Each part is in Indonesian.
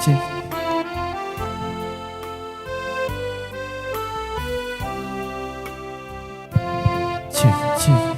cek. Cek cek.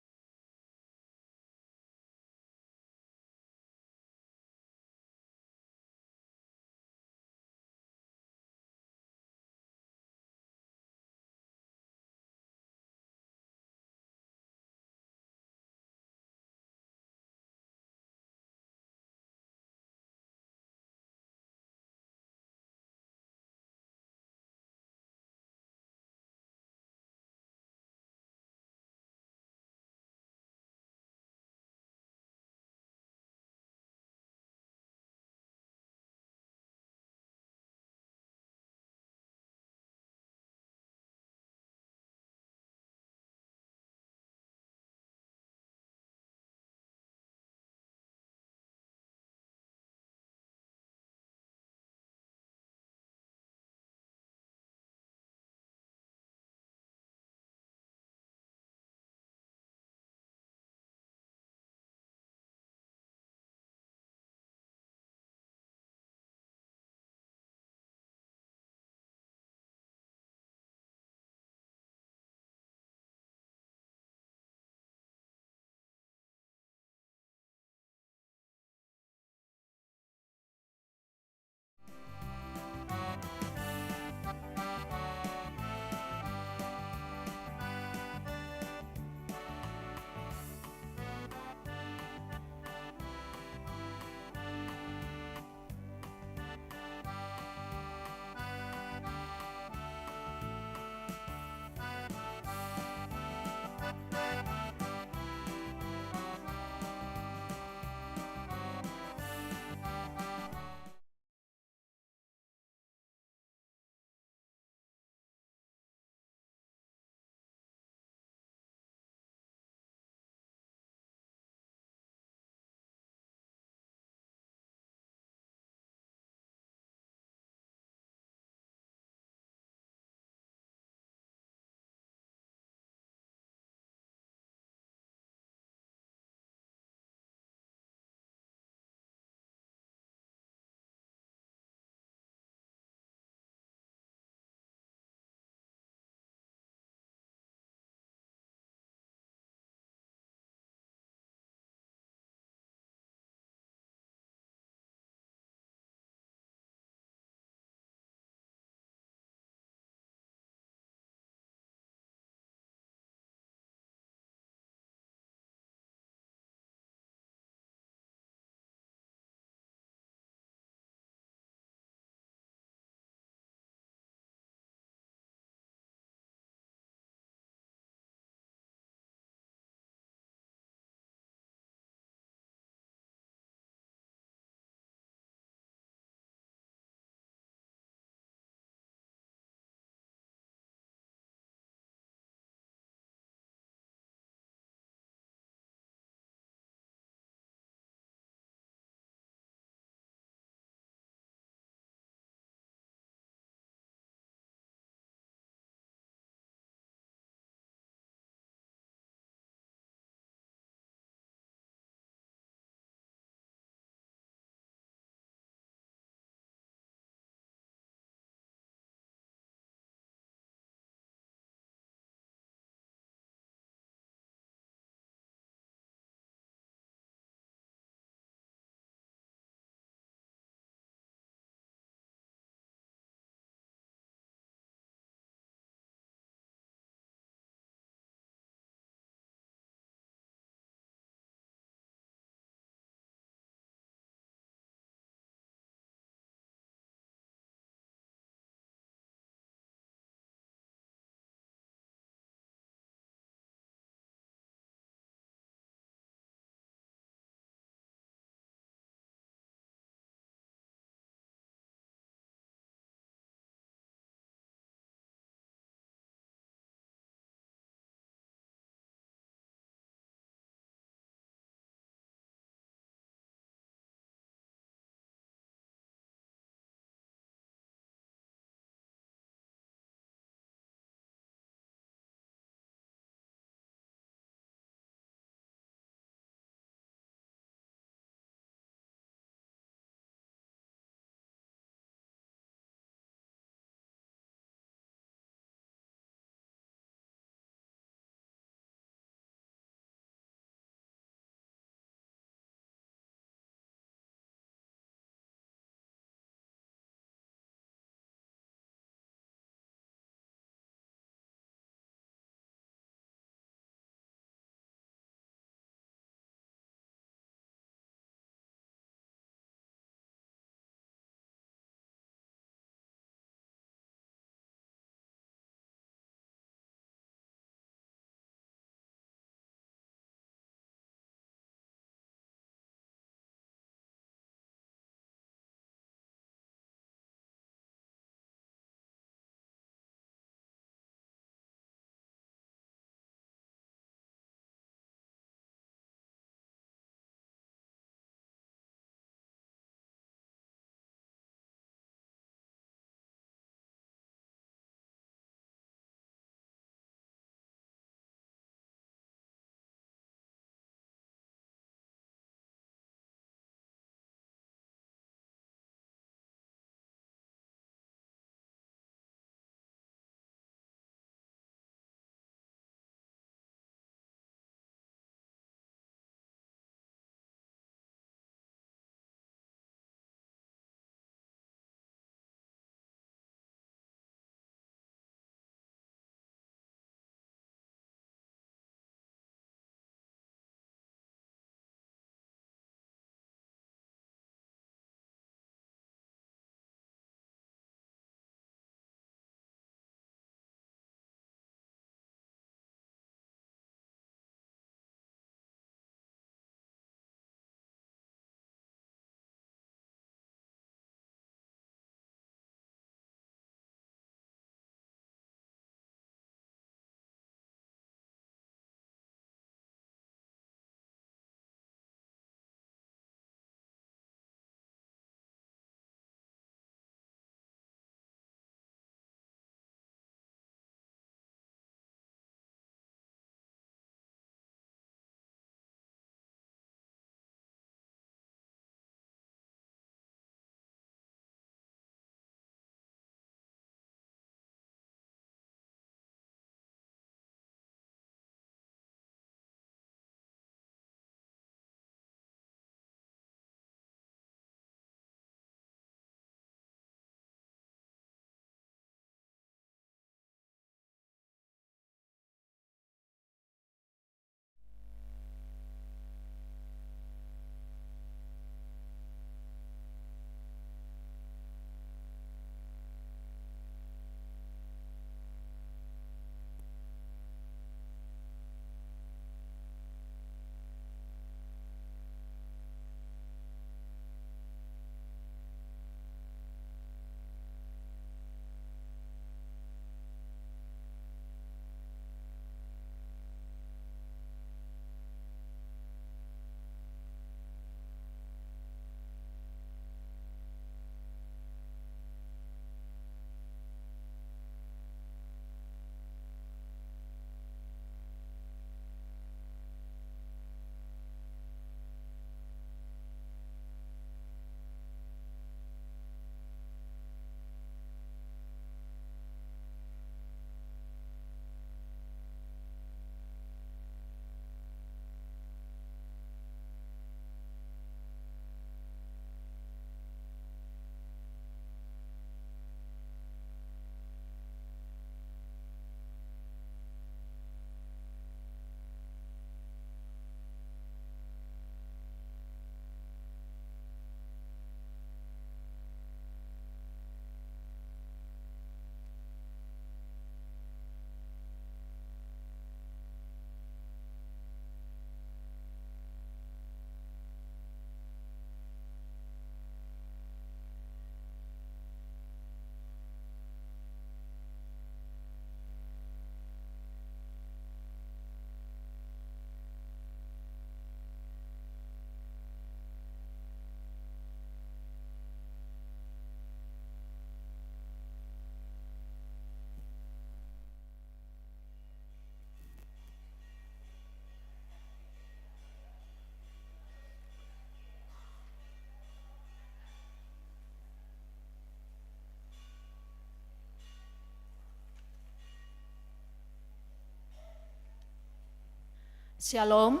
Shalom.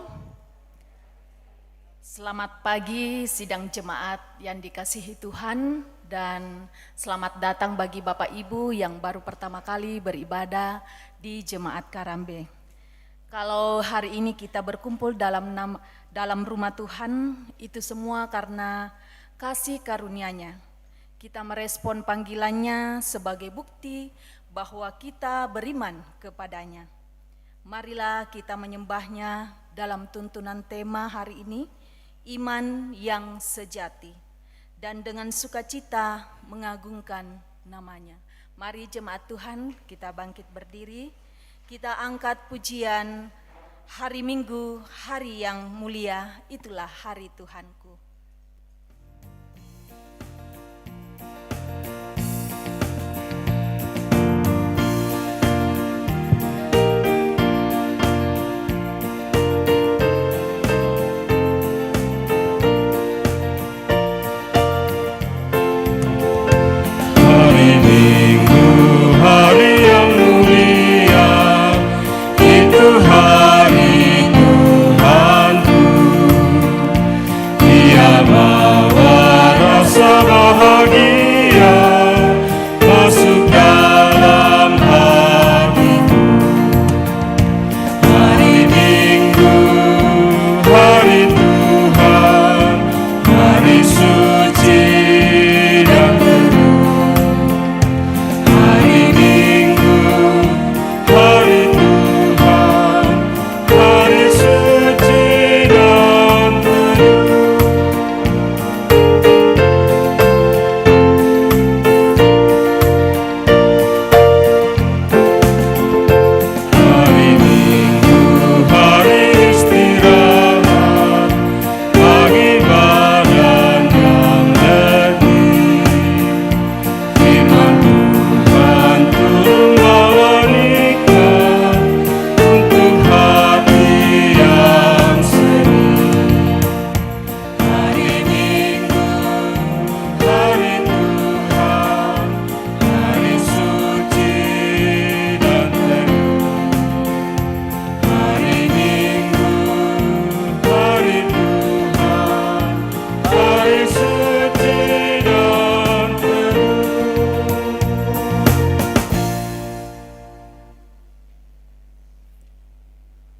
Selamat pagi sidang jemaat yang dikasihi Tuhan, dan selamat datang bagi Bapak Ibu yang baru pertama kali beribadah di Jemaat Karambe. Kalau hari ini kita berkumpul dalam rumah Tuhan, itu semua karena kasih karunia-Nya. Kita merespon panggilannya sebagai bukti bahwa kita beriman kepadanya. Marilah kita menyembahnya dalam tuntunan tema hari ini, iman yang sejati, dan dengan sukacita mengagungkan namanya. Mari jemaat Tuhan, kita bangkit berdiri, kita angkat pujian hari Minggu, hari yang mulia, itulah hari Tuhanku.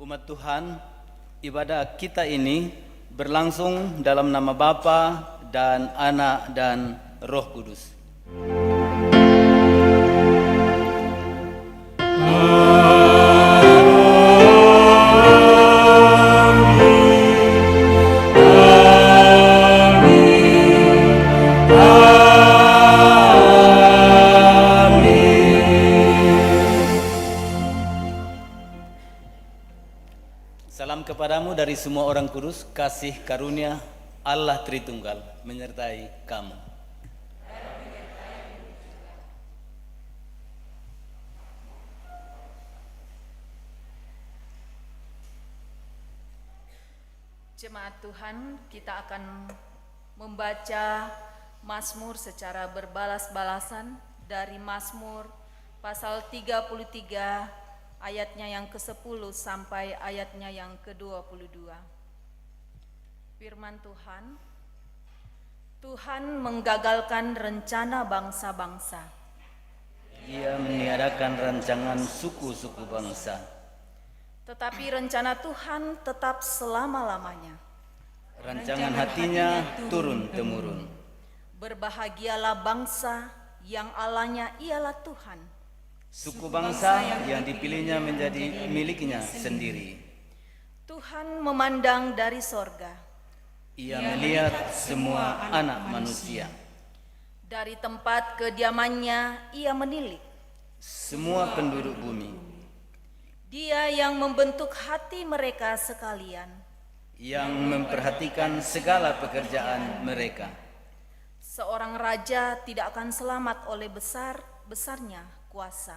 Umat Tuhan, ibadah kita ini berlangsung dalam nama Bapa dan Anak dan Roh Kudus. Salam kepadamu dari semua orang kudus, kasih karunia Allah Tritunggal menyertai kamu. Jemaat Tuhan, kita akan membaca Mazmur secara berbalas-balasan dari Mazmur pasal 33 ayatnya yang ke-10 sampai ayatnya yang ke-22. Firman Tuhan, Tuhan menggagalkan rencana bangsa-bangsa. Ia meniadakan rancangan suku-suku bangsa. Tetapi rencana Tuhan tetap selama-lamanya. Rancangan hatinya turun-temurun. Berbahagialah bangsa yang Allahnya ialah Tuhan. Suku bangsa yang dipilihnya menjadi miliknya sendiri. Tuhan memandang dari sorga. Ia melihat semua anak manusia. Dari tempat kediamannya ia menilik Semua penduduk bumi. Dia yang membentuk hati mereka sekalian, Yang memperhatikan segala pekerjaan mereka. Seorang raja tidak akan selamat oleh besarnya kuasa.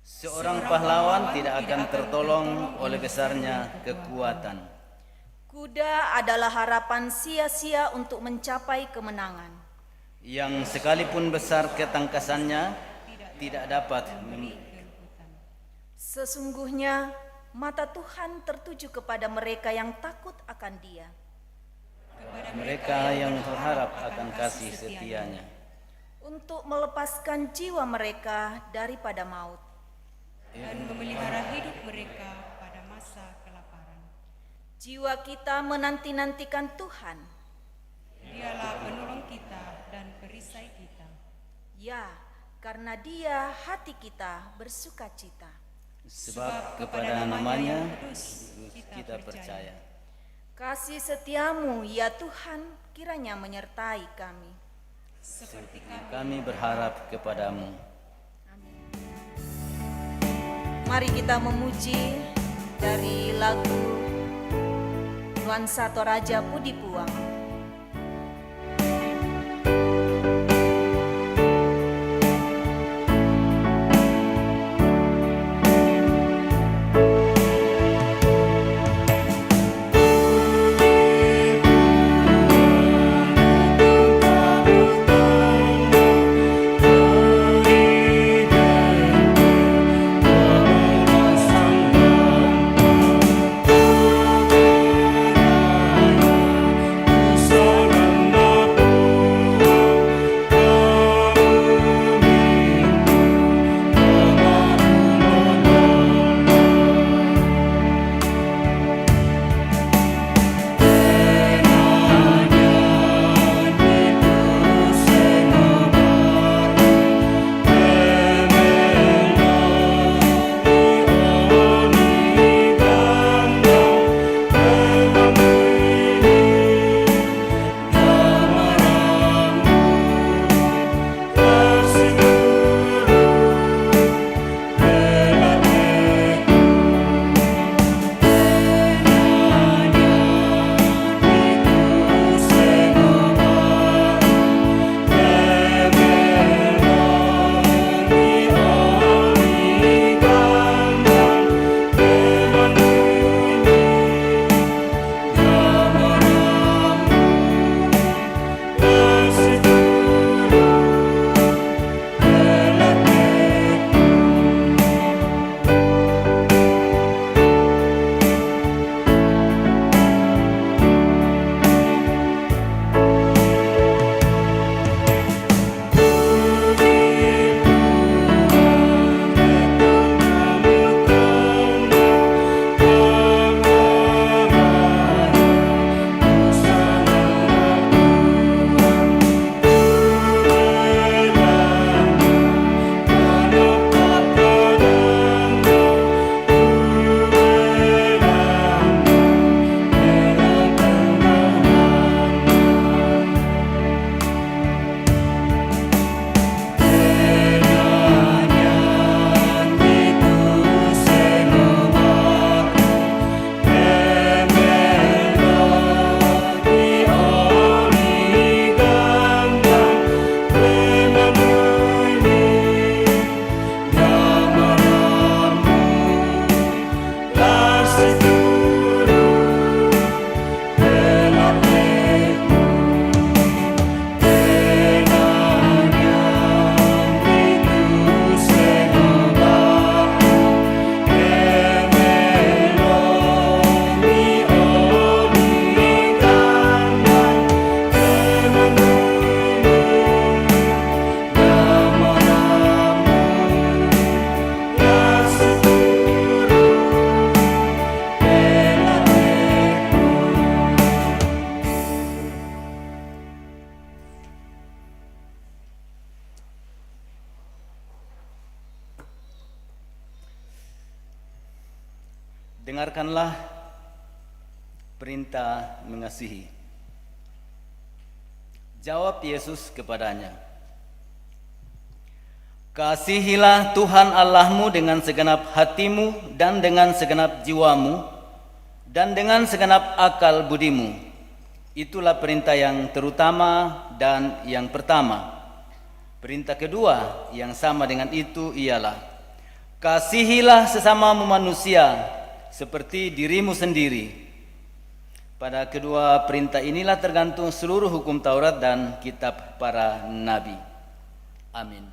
Seorang pahlawan tidak akan tertolong oleh besarnya kekuatan. Kuda adalah harapan sia-sia untuk mencapai kemenangan. Yang sekalipun besar ketangkasannya tidak dapat Sesungguhnya mata Tuhan tertuju kepada mereka yang takut akan Dia. Mereka yang berharap akan kasih setianya, Untuk melepaskan jiwa mereka daripada maut. Dan memelihara hidup mereka pada masa kelaparan. Jiwa kita menanti-nantikan Tuhan. Dialah penolong kita dan perisai kita. Ya, karena Dia hati kita bersuka cita. sebab kepada namanya kita percaya. Kasih setiamu, ya Tuhan, kiranya menyertai kami. Seperti kami Kami berharap kepadamu. Mari kita memuji dari lagu Nuansa Toraja Pudi Puang. Dengarkanlah perintah mengasihi. Jawab Yesus kepadanya, kasihilah Tuhan Allahmu dengan segenap hatimu dan dengan segenap jiwamu dan dengan segenap akal budimu. Itulah perintah yang terutama dan yang pertama. Perintah kedua yang sama dengan itu ialah, kasihilah sesamamu manusia seperti dirimu sendiri. Pada kedua perintah inilah tergantung seluruh hukum Taurat dan kitab para nabi. Amin.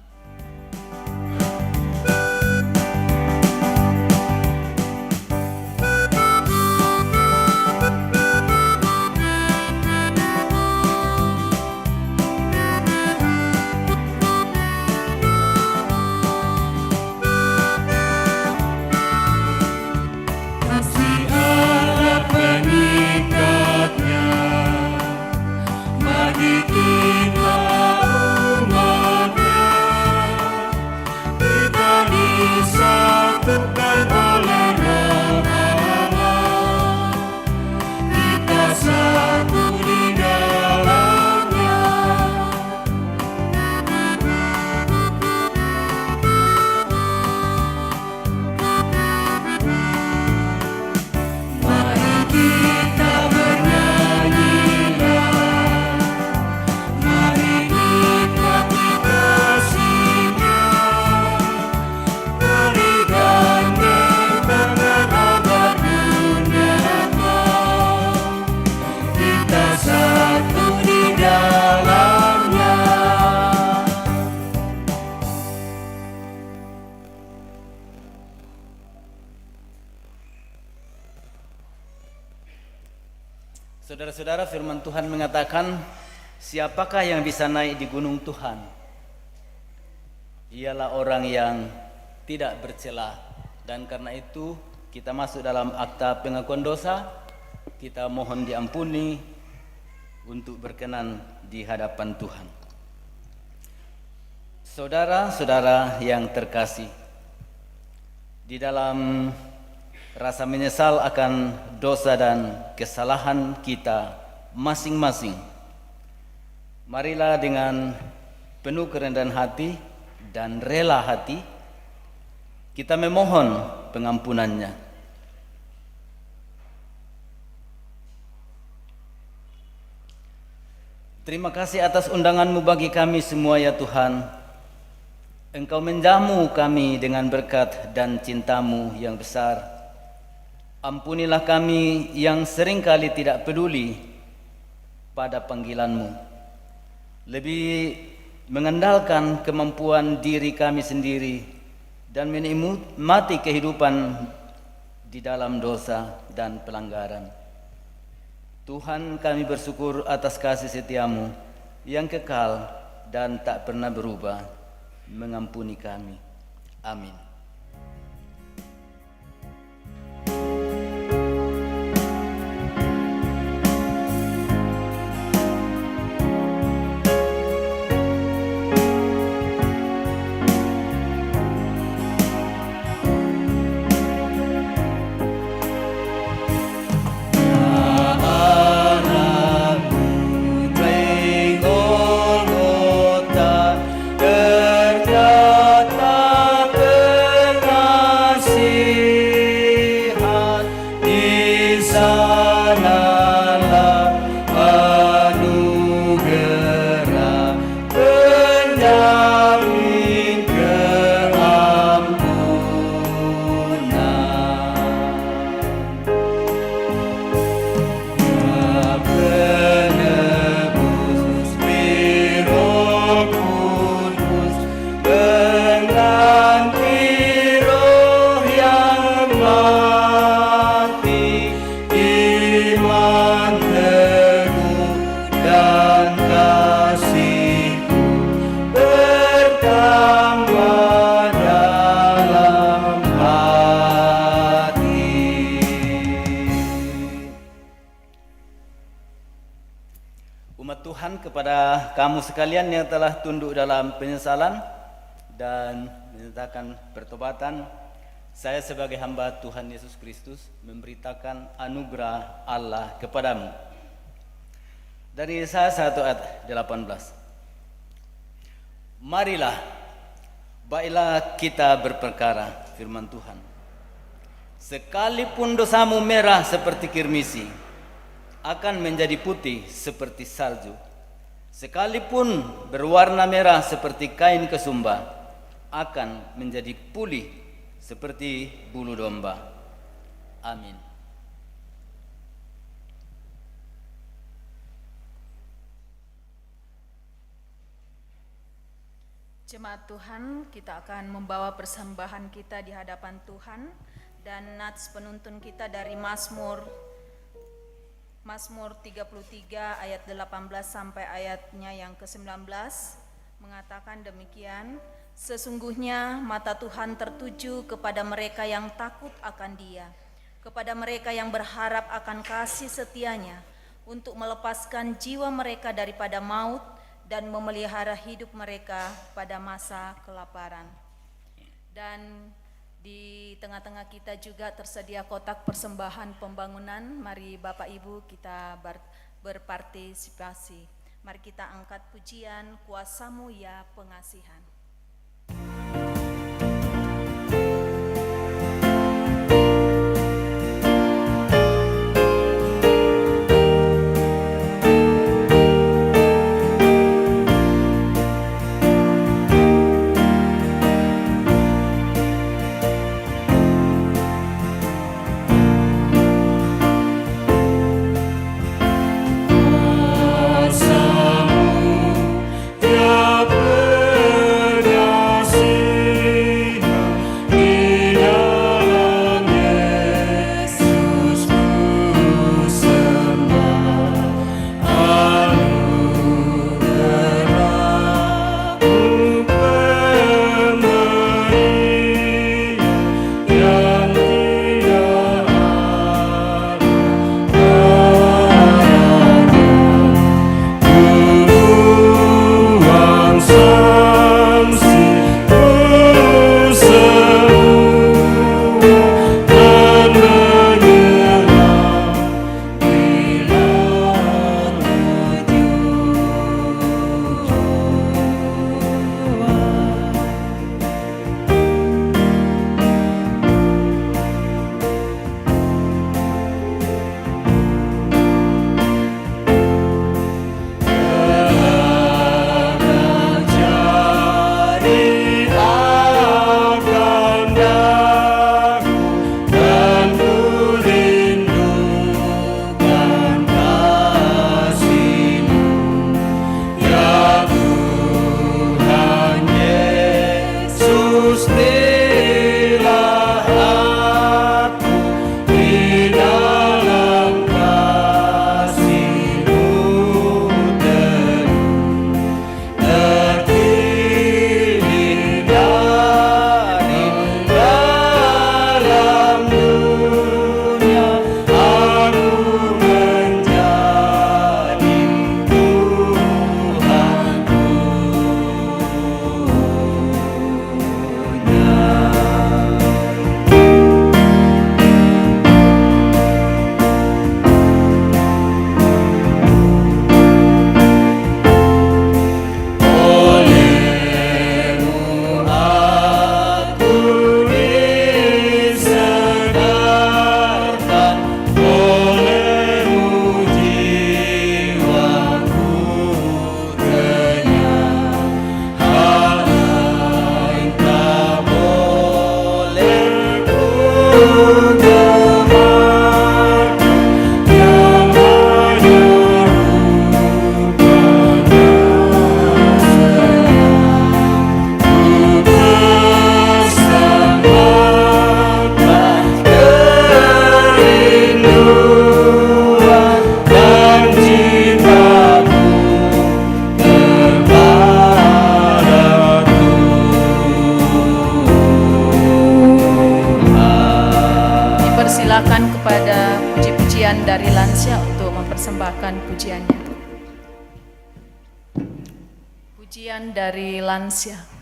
Saudara-saudara, firman Tuhan mengatakan, siapakah yang bisa naik di gunung Tuhan? Ialah orang yang tidak bercela. Dan karena itu kita masuk dalam akta pengakuan dosa, kita mohon diampuni untuk berkenan di hadapan Tuhan. Saudara-saudara yang terkasih, di dalam rasa menyesal akan dosa dan kesalahan kita masing-masing, marilah dengan penuh kerendahan hati dan rela hati kita memohon pengampunannya. Terima kasih atas undangan-Mu bagi kami semua ya Tuhan. Engkau menjamu kami dengan berkat dan cinta-Mu yang besar. Ampunilah kami yang seringkali tidak peduli pada panggilan-Mu, lebih mengandalkan kemampuan diri kami sendiri dan menikmati kehidupan di dalam dosa dan pelanggaran. Tuhan, kami bersyukur atas kasih setia-Mu yang kekal dan tak pernah berubah. Mengampuni kami. Amin. Umat Tuhan, kepada kamu sekalian yang telah tunduk dalam penyesalan dan menyatakan pertobatan, saya sebagai hamba Tuhan Yesus Kristus memberitakan anugerah Allah kepadamu. Dari Yesaya 1 ayat 18. Marilah, baiklah kita berperkara, firman Tuhan. Sekalipun dosamu merah seperti kirmisi, akan menjadi putih seperti salju. Sekalipun berwarna merah seperti kain kesumba, akan menjadi pulih seperti bulu domba. Amin. Jemaat Tuhan, kita akan membawa persembahan kita di hadapan Tuhan, dan nats penuntun kita dari Mazmur 33 ayat 18 sampai ayatnya yang ke-19 mengatakan demikian. Sesungguhnya mata Tuhan tertuju kepada mereka yang takut akan Dia, kepada mereka yang berharap akan kasih setianya, untuk melepaskan jiwa mereka daripada maut dan memelihara hidup mereka pada masa kelaparan. Dan di tengah-tengah kita juga tersedia kotak persembahan pembangunan. Mari Bapak Ibu kita berpartisipasi. Mari kita angkat pujian, Kuasa-Mu ya pengasihan. Ya siapkan pujiannya. Pujian dari Lansia.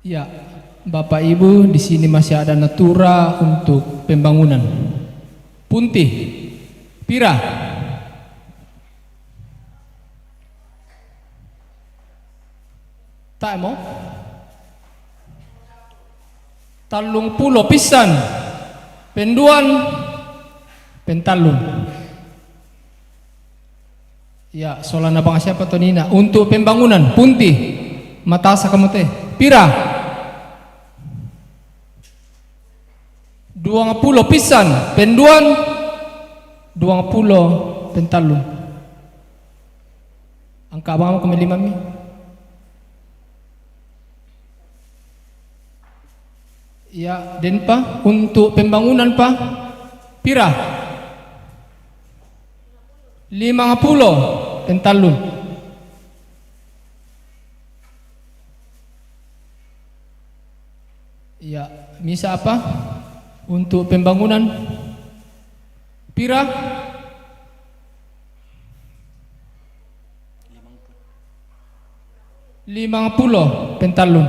Ya, Bapak Ibu, di sini masih ada natura untuk pembangunan. Punti, pira. Tak mau? Talung pulo pisan, penduan, pentalung. Ya, solana bang siapa to nina? Untuk pembangunan, punti, matasa kamu teh, pira. 20 pisan, penduan, 20 pentalung. Angka abang kami 5 mi. Ya, den pa, untuk pembangunan pa, pira? 50 pentalun. Ya, misa apa? Untuk pembangunan, pira? 50 pentalun.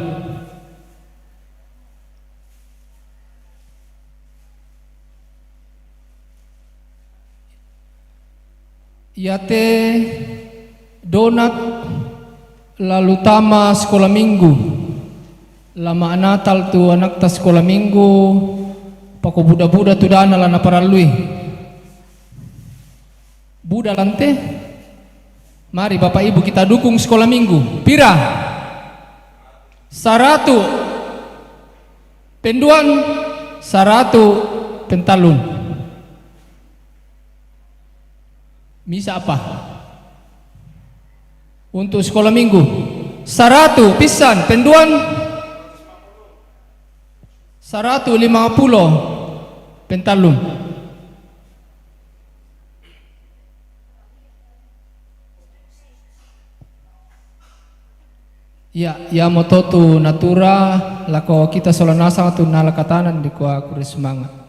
Yate donat lalu tama sekolah minggu lama Natal tu anak tas sekolah minggu pako buda-buda tu dana lana paralui buda lante mari Bapak Ibu kita dukung sekolah minggu pira 100 penduan 100 pentalun. Misa apa? Untuk sekolah minggu 100 pisan penduan 150 pentalun. Ya mototu natura lako kita solanasa tu nalakatanan di kuah kuris semangat.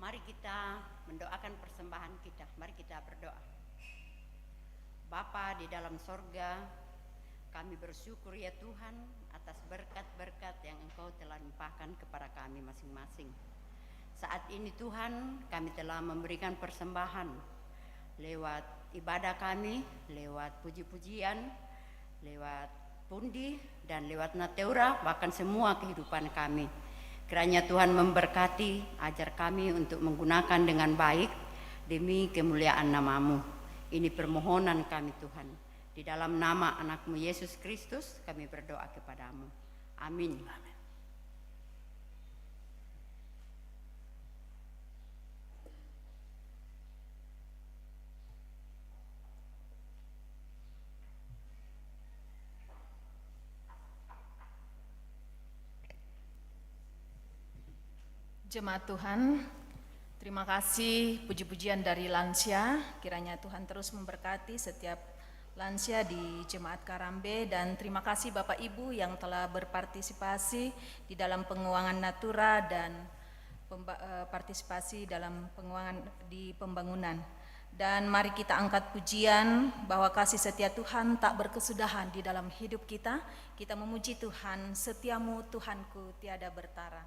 Mari kita mendoakan persembahan kita. Mari kita berdoa. Bapa di dalam sorga, kami bersyukur ya Tuhan atas berkat-berkat yang Engkau telah limpahkan kepada kami masing-masing. Saat ini Tuhan, kami telah memberikan persembahan lewat ibadah kami, lewat puji-pujian, lewat pundi, dan lewat nateura, bahkan semua kehidupan kami. Kiranya Tuhan memberkati, ajar kami untuk menggunakan dengan baik demi kemuliaan nama-Mu. Ini permohonan kami Tuhan. Di dalam nama anak-Mu Yesus Kristus kami berdoa kepada-Mu. Amin. Jemaat Tuhan, terima kasih puji-pujian dari lansia. Kiranya Tuhan terus memberkati setiap lansia di Jemaat Karambe, dan terima kasih Bapak Ibu yang telah berpartisipasi di dalam penguangan natura dan partisipasi dalam penguangan di pembangunan. Dan mari kita angkat pujian bahwa kasih setia Tuhan tak berkesudahan di dalam hidup kita. Kita memuji Tuhan, setiamu Tuhanku tiada bertara.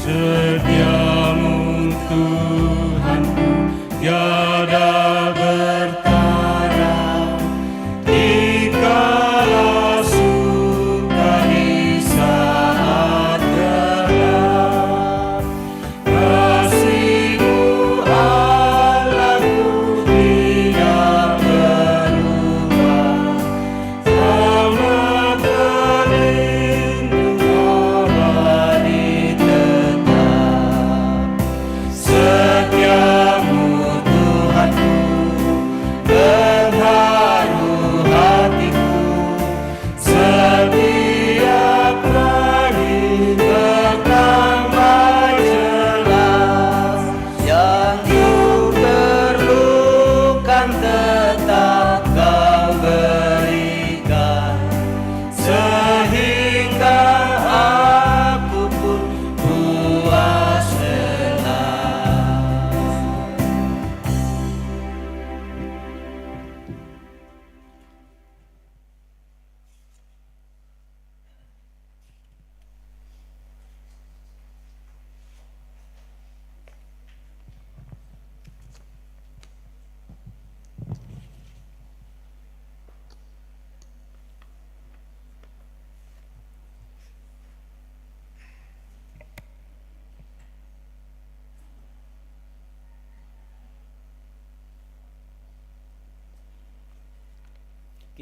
Setiamu Tuhanku tiada bertara, dikala suka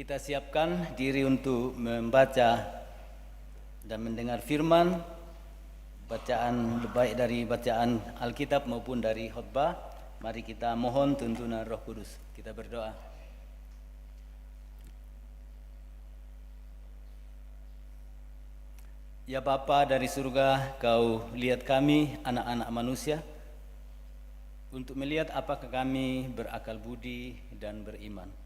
Kita siapkan diri untuk membaca dan mendengar firman, bacaan baik dari bacaan Alkitab maupun dari khotbah. Mari kita mohon tuntunan Roh Kudus. Kita berdoa. Ya Bapa dari surga, Kau lihat kami anak-anak manusia untuk melihat apakah kami berakal budi dan beriman.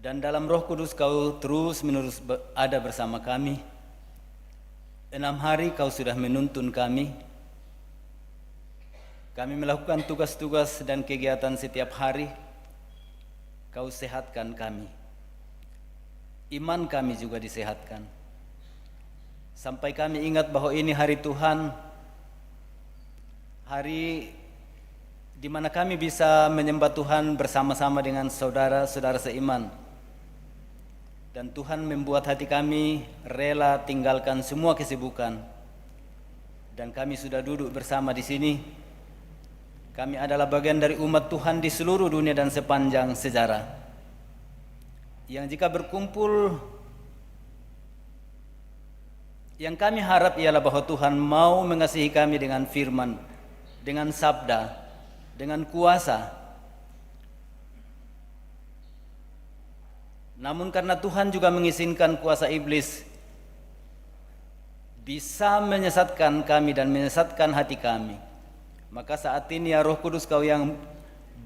Dan dalam Roh Kudus Kau terus-menerus ada bersama kami. 6 hari Kau sudah menuntun kami. Kami melakukan tugas-tugas dan kegiatan setiap hari. Kau sehatkan kami. Iman kami juga disehatkan. Sampai kami ingat bahwa ini hari Tuhan, hari di mana kami bisa menyembah Tuhan bersama-sama dengan saudara-saudara seiman. Dan Tuhan membuat hati kami rela tinggalkan semua kesibukan. Dan kami sudah duduk bersama di sini. Kami adalah bagian dari umat Tuhan di seluruh dunia dan sepanjang sejarah. Yang jika berkumpul, yang kami harap ialah bahwa Tuhan mau mengasihi kami dengan firman, dengan sabda, dengan kuasa. Namun karena Tuhan juga mengizinkan kuasa iblis bisa menyesatkan kami dan menyesatkan hati kami, maka saat ini ya Roh Kudus Kau yang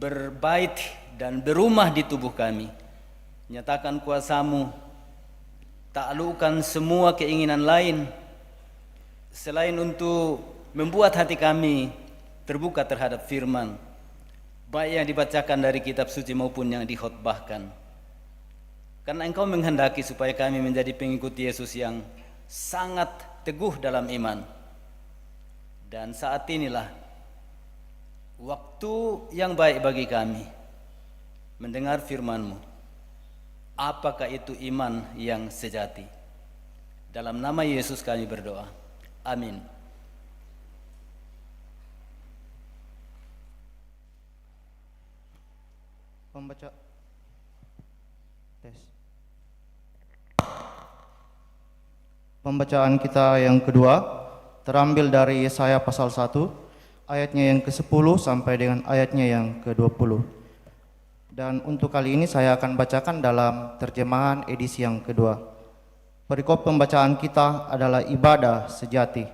berbait dan berumah di tubuh kami, nyatakan kuasa-Mu, taklukkan semua keinginan lain selain untuk membuat hati kami terbuka terhadap firman, baik yang dibacakan dari kitab suci maupun yang dikhotbahkan. Karena Engkau menghendaki supaya kami menjadi pengikut Yesus yang sangat teguh dalam iman. Dan saat inilah waktu yang baik bagi kami mendengar firman-Mu. Apakah itu iman yang sejati? Dalam nama Yesus kami berdoa. Amin. Pembacaan kita yang kedua terambil dari Yesaya pasal 1 ayatnya yang ke-10 sampai dengan ayatnya yang ke-20. Dan untuk kali ini saya akan bacakan dalam terjemahan edisi yang kedua. Perikop pembacaan kita adalah ibadah sejati.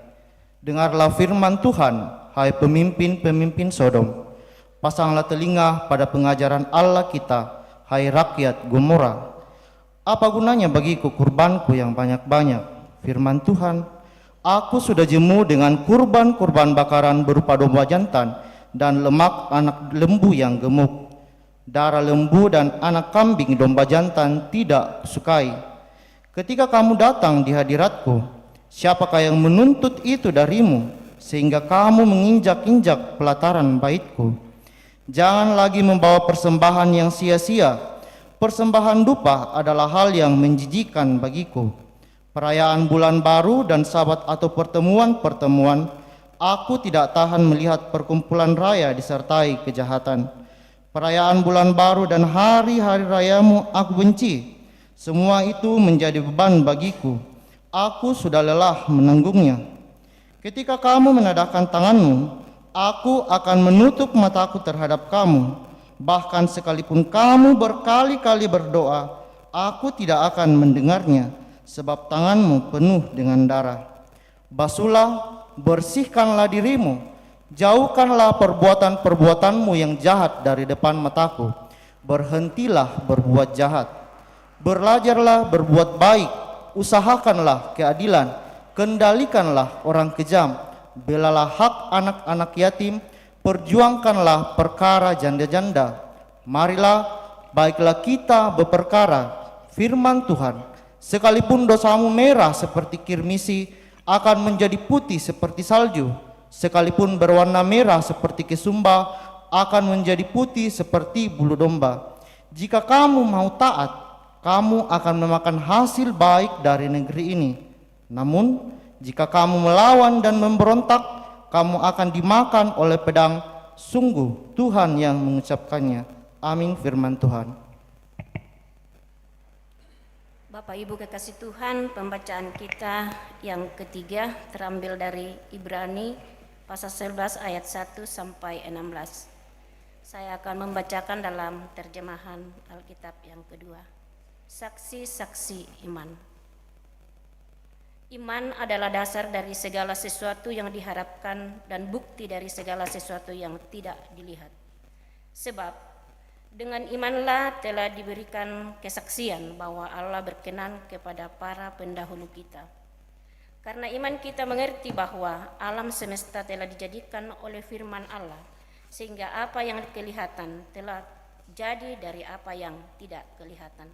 Dengarlah firman Tuhan, hai pemimpin-pemimpin Sodom. Pasanglah telinga pada pengajaran Allah kita, hai rakyat Gomora. Apa gunanya bagiku kurbanku yang banyak-banyak? Firman Tuhan, aku sudah jemu dengan kurban-kurban bakaran berupa domba jantan dan lemak anak lembu yang gemuk. Darah lembu dan anak kambing domba jantan tidak sukai. Ketika kamu datang di hadiratku, siapakah yang menuntut itu darimu, sehingga kamu menginjak-injak pelataran baitku? Jangan lagi membawa persembahan yang sia-sia. Persembahan dupa adalah hal yang menjijikan bagiku. Perayaan bulan baru dan sabat atau pertemuan-pertemuan, aku tidak tahan melihat perkumpulan raya disertai kejahatan. Perayaan bulan baru dan hari-hari rayamu aku benci. Semua itu menjadi beban bagiku. Aku sudah lelah menanggungnya. Ketika kamu menadahkan tanganmu, aku akan menutup mataku terhadap kamu. Bahkan sekalipun kamu berkali-kali berdoa, aku tidak akan mendengarnya. Sebab tanganmu penuh dengan darah. Basuhlah, bersihkanlah dirimu, jauhkanlah perbuatan-perbuatanmu yang jahat dari depan mataku. Berhentilah berbuat jahat, belajarlah berbuat baik, usahakanlah keadilan, kendalikanlah orang kejam, belalah hak anak-anak yatim, perjuangkanlah perkara janda-janda. Marilah, baiklah kita berperkara, firman Tuhan. Sekalipun dosamu merah seperti kirmisi, akan menjadi putih seperti salju. Sekalipun berwarna merah seperti kesumba, akan menjadi putih seperti bulu domba. Jika kamu mau taat, kamu akan memakan hasil baik dari negeri ini. Namun, jika kamu melawan dan memberontak, kamu akan dimakan oleh pedang. Sungguh Tuhan yang mengucapkannya. Amin firman Tuhan. Bapak Ibu kekasih Tuhan, pembacaan kita yang ketiga terambil dari Ibrani pasal 11 ayat 1 sampai 16. Saya akan membacakan dalam terjemahan Alkitab yang kedua. Saksi-saksi iman. Iman adalah dasar dari segala sesuatu yang diharapkan dan bukti dari segala sesuatu yang tidak dilihat. Sebab dengan imanlah telah diberikan kesaksian bahwa Allah berkenan kepada para pendahulu kita. Karena iman kita mengerti bahwa alam semesta telah dijadikan oleh firman Allah, sehingga apa yang kelihatan telah jadi dari apa yang tidak kelihatan.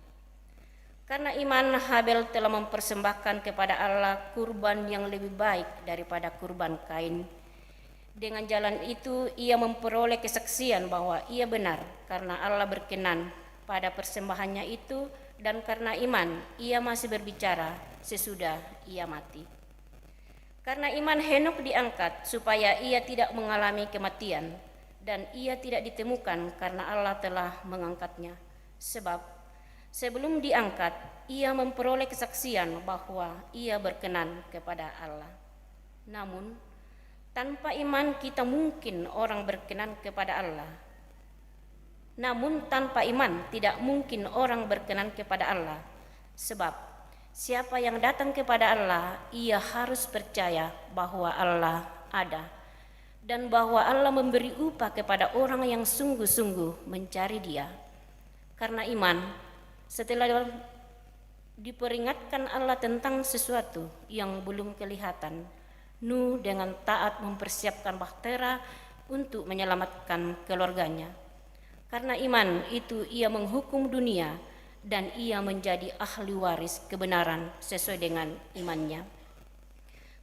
Karena iman Habel telah mempersembahkan kepada Allah kurban yang lebih baik daripada kurban Kain. Dengan jalan itu ia memperoleh kesaksian bahwa ia benar karena Allah berkenan pada persembahannya itu, dan karena iman ia masih berbicara sesudah ia mati. Karena iman Henok diangkat supaya ia tidak mengalami kematian, dan ia tidak ditemukan karena Allah telah mengangkatnya. Sebab sebelum diangkat ia memperoleh kesaksian bahwa ia berkenan kepada Allah. Namun tanpa iman kita mungkin orang berkenan kepada Allah. Namun tanpa iman tidak mungkin orang berkenan kepada Allah. Sebab siapa yang datang kepada Allah, ia harus percaya bahwa Allah ada, dan bahwa Allah memberi upah kepada orang yang sungguh-sungguh mencari Dia. Karena iman, setelah diperingatkan Allah tentang sesuatu yang belum kelihatan, Nuh dengan taat mempersiapkan bahtera untuk menyelamatkan keluarganya. Karena iman itu ia menghukum dunia, dan ia menjadi ahli waris kebenaran sesuai dengan imannya.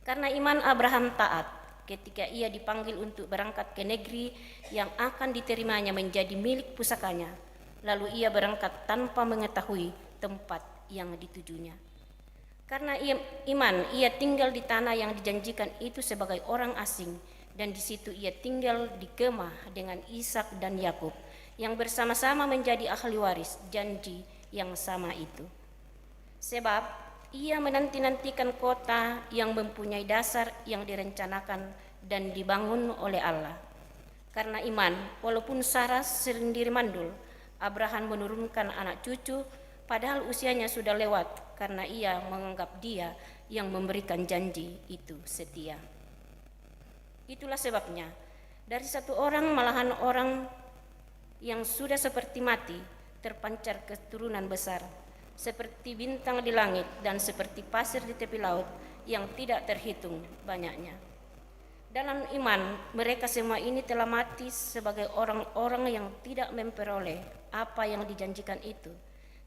Karena iman Abraham taat ketika ia dipanggil untuk berangkat ke negeri yang akan diterimanya menjadi milik pusakanya, lalu ia berangkat tanpa mengetahui tempat yang ditujunya. Karena iman ia tinggal di tanah yang dijanjikan itu sebagai orang asing, dan di situ ia tinggal di kemah dengan Ishak dan Yakub yang bersama-sama menjadi ahli waris janji yang sama itu. Sebab ia menanti-nantikan kota yang mempunyai dasar yang direncanakan dan dibangun oleh Allah. Karena iman, walaupun Sarah sendiri mandul, Abraham menurunkan anak cucu padahal usianya sudah lewat, karena ia menganggap Dia yang memberikan janji itu setia. Itulah sebabnya dari satu orang malahan orang yang sudah seperti mati terpancar keturunan besar, seperti bintang di langit dan seperti pasir di tepi laut yang tidak terhitung banyaknya. Dalam iman mereka semua ini telah mati sebagai orang-orang yang tidak memperoleh apa yang dijanjikan itu,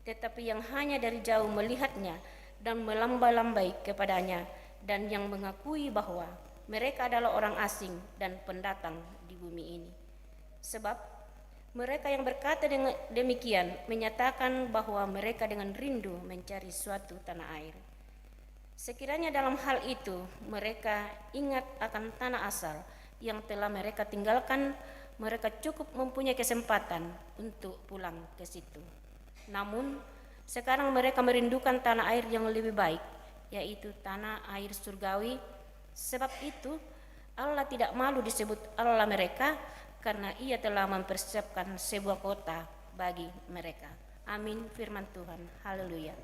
tetapi yang hanya dari jauh melihatnya dan melambai-lambai kepadanya, dan yang mengakui bahwa mereka adalah orang asing dan pendatang di bumi ini. Sebab mereka yang berkata demikian menyatakan bahwa mereka dengan rindu mencari suatu tanah air. Sekiranya dalam hal itu mereka ingat akan tanah asal yang telah mereka tinggalkan, mereka cukup mempunyai kesempatan untuk pulang ke situ. Namun sekarang mereka merindukan tanah air yang lebih baik, yaitu tanah air surgawi. Sebab itu Allah tidak malu disebut Allah mereka, karena Ia telah mempersiapkan sebuah kota bagi mereka. Amin. Firman Tuhan. Haleluya.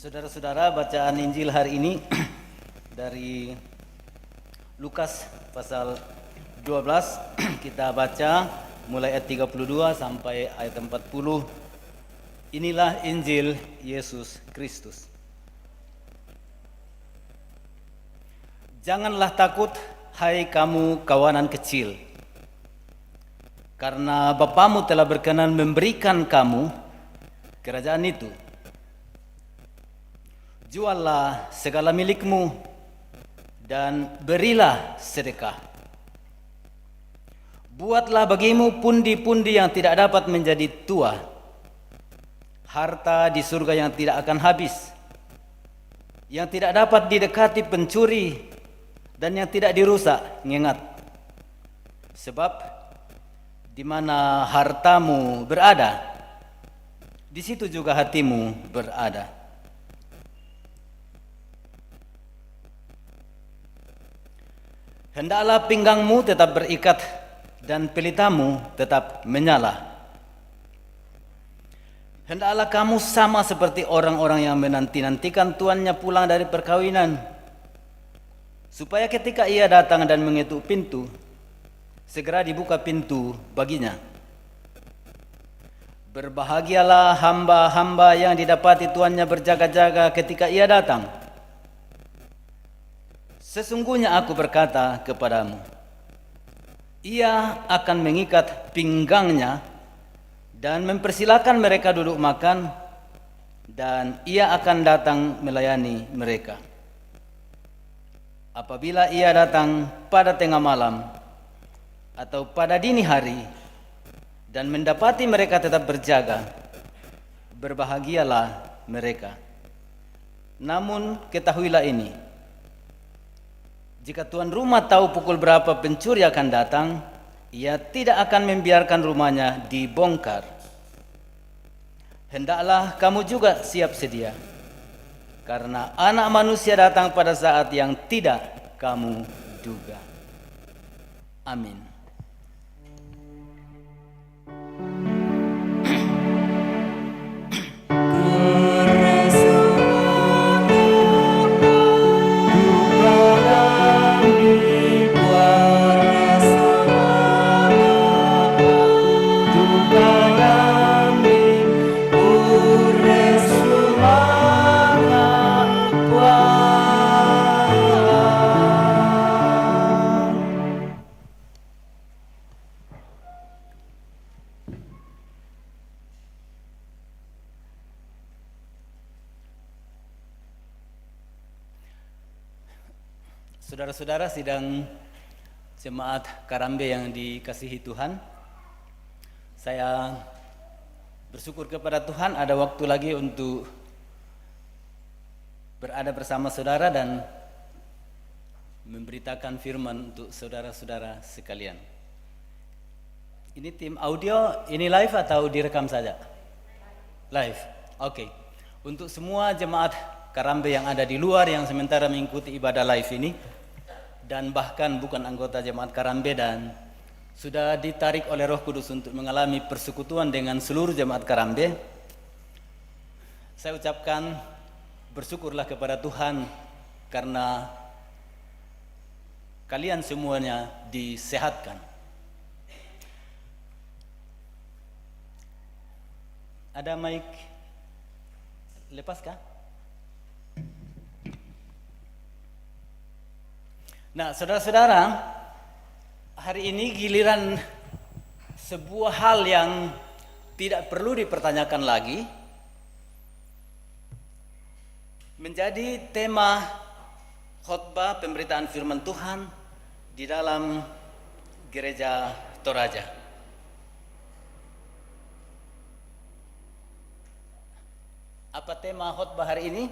Saudara-saudara, bacaan Injil hari ini dari Lukas pasal 12, kita baca mulai ayat 32 sampai ayat 40. Inilah Injil Yesus Kristus. Janganlah takut, hai kamu kawanan kecil, karena Bapamu telah berkenan memberikan kamu kerajaan itu. Juallah segala milikmu, dan berilah sedekah. Buatlah bagimu pundi-pundi yang tidak dapat menjadi tua, harta di surga yang tidak akan habis, yang tidak dapat didekati pencuri, dan yang tidak dirusak ngengat. Sebab di mana hartamu berada, di situ juga hatimu berada. Hendaklah pinggangmu tetap berikat dan pelitamu tetap menyala. Hendaklah kamu sama seperti orang-orang yang menanti-nantikan tuannya pulang dari perkawinan, supaya ketika ia datang dan mengetuk pintu, segera dibuka pintu baginya. Berbahagialah hamba-hamba yang didapati tuannya berjaga-jaga ketika ia datang. Sesungguhnya aku berkata kepadamu, ia akan mengikat pinggangnya dan mempersilakan mereka duduk makan, dan ia akan datang melayani mereka. Apabila ia datang pada tengah malam atau pada dini hari dan mendapati mereka tetap berjaga, berbahagialah mereka. Namun ketahuilah ini, jika tuan rumah tahu pukul berapa pencuri akan datang, ia tidak akan membiarkan rumahnya dibongkar. Hendaklah kamu juga siap sedia, karena Anak Manusia datang pada saat yang tidak kamu duga. Amin. Saudara-saudara sidang jemaat Karambe yang dikasihi Tuhan, saya bersyukur kepada Tuhan ada waktu lagi untuk berada bersama saudara dan memberitakan firman untuk saudara-saudara sekalian. Ini tim audio, ini live atau direkam saja? Live, oke. Untuk semua jemaat Karambe yang ada di luar yang sementara mengikuti ibadah live ini, dan bahkan bukan anggota jemaat Karambe dan sudah ditarik oleh Roh Kudus untuk mengalami persekutuan dengan seluruh jemaat Karambe, saya ucapkan bersyukurlah kepada Tuhan karena kalian semuanya disehatkan. Ada mic? Lepaskah? Nah, saudara-saudara, hari ini giliran sebuah hal yang tidak perlu dipertanyakan lagi menjadi tema khotbah pemberitaan firman Tuhan di dalam Gereja Toraja. Apa tema khotbah hari ini?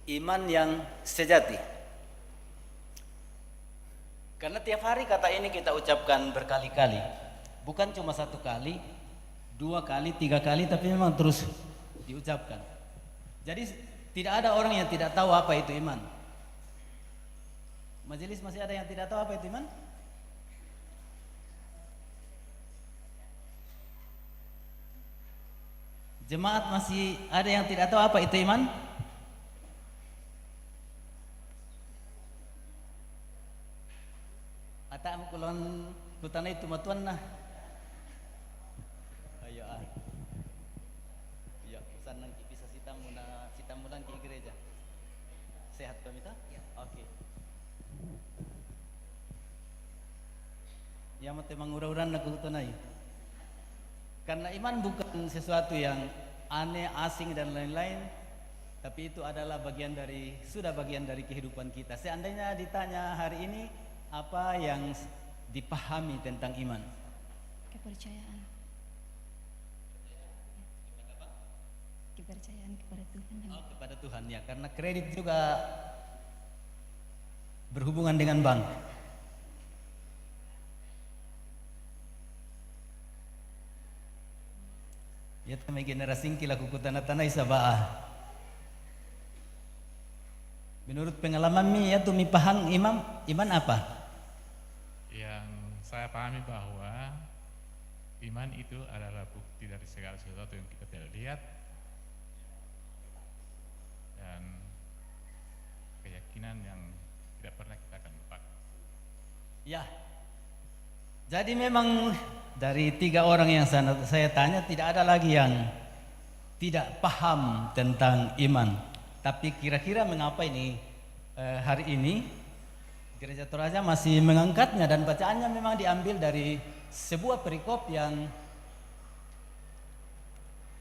Iman yang sejati. Karena tiap hari kata ini kita ucapkan berkali-kali, bukan cuma satu kali, 2 kali, 3 kali, tapi memang terus diucapkan. Jadi tidak ada orang yang tidak tahu apa itu iman. Majelis masih ada yang tidak tahu apa itu iman? Jemaat masih ada yang tidak tahu apa itu iman? Ata kulon lutana itu matuan nah. Ayo ah. Ya, sana bisa sitamunan ke gereja. Sehat pamita? Ya. Oke. Ya mate mangura-uran nak tunai. Karena iman bukan sesuatu yang aneh, asing dan lain-lain, tapi itu adalah sudah bagian dari kehidupan kita. Seandainya ditanya hari ini apa yang dipahami tentang iman? Kepercayaan. Kepercayaan kepada Tuhan. Oh, kepada Tuhan ya, karena kredit juga berhubungan dengan bank. Ya, kami generasi kila kukutana tanah isabaa. Menurut pengalaman mi ya tuh mi paham iman apa? Yang saya pahami bahwa iman itu adalah bukti dari segala sesuatu yang kita tidak lihat dan keyakinan yang tidak pernah kita akan lupakan. Ya. Jadi memang dari 3 orang yang saya tanya tidak ada lagi yang tidak paham tentang iman. Tapi kira-kira mengapa ini hari ini Gereja Toraja masih mengangkatnya, dan bacaannya memang diambil dari sebuah perikop yang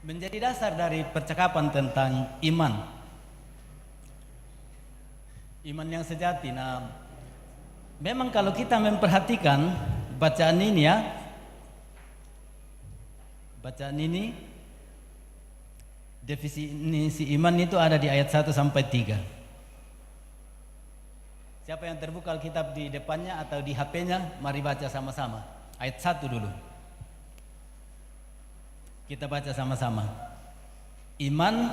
menjadi dasar dari percakapan tentang iman. Iman yang sejati. Nah, memang kalau kita memperhatikan bacaan ini ya, bacaan ini definisi iman itu ada di ayat 1 sampai 3. Siapa yang terbuka Alkitab di depannya atau di HP-nya, mari baca sama-sama. Ayat 1 dulu. Kita baca sama-sama. Iman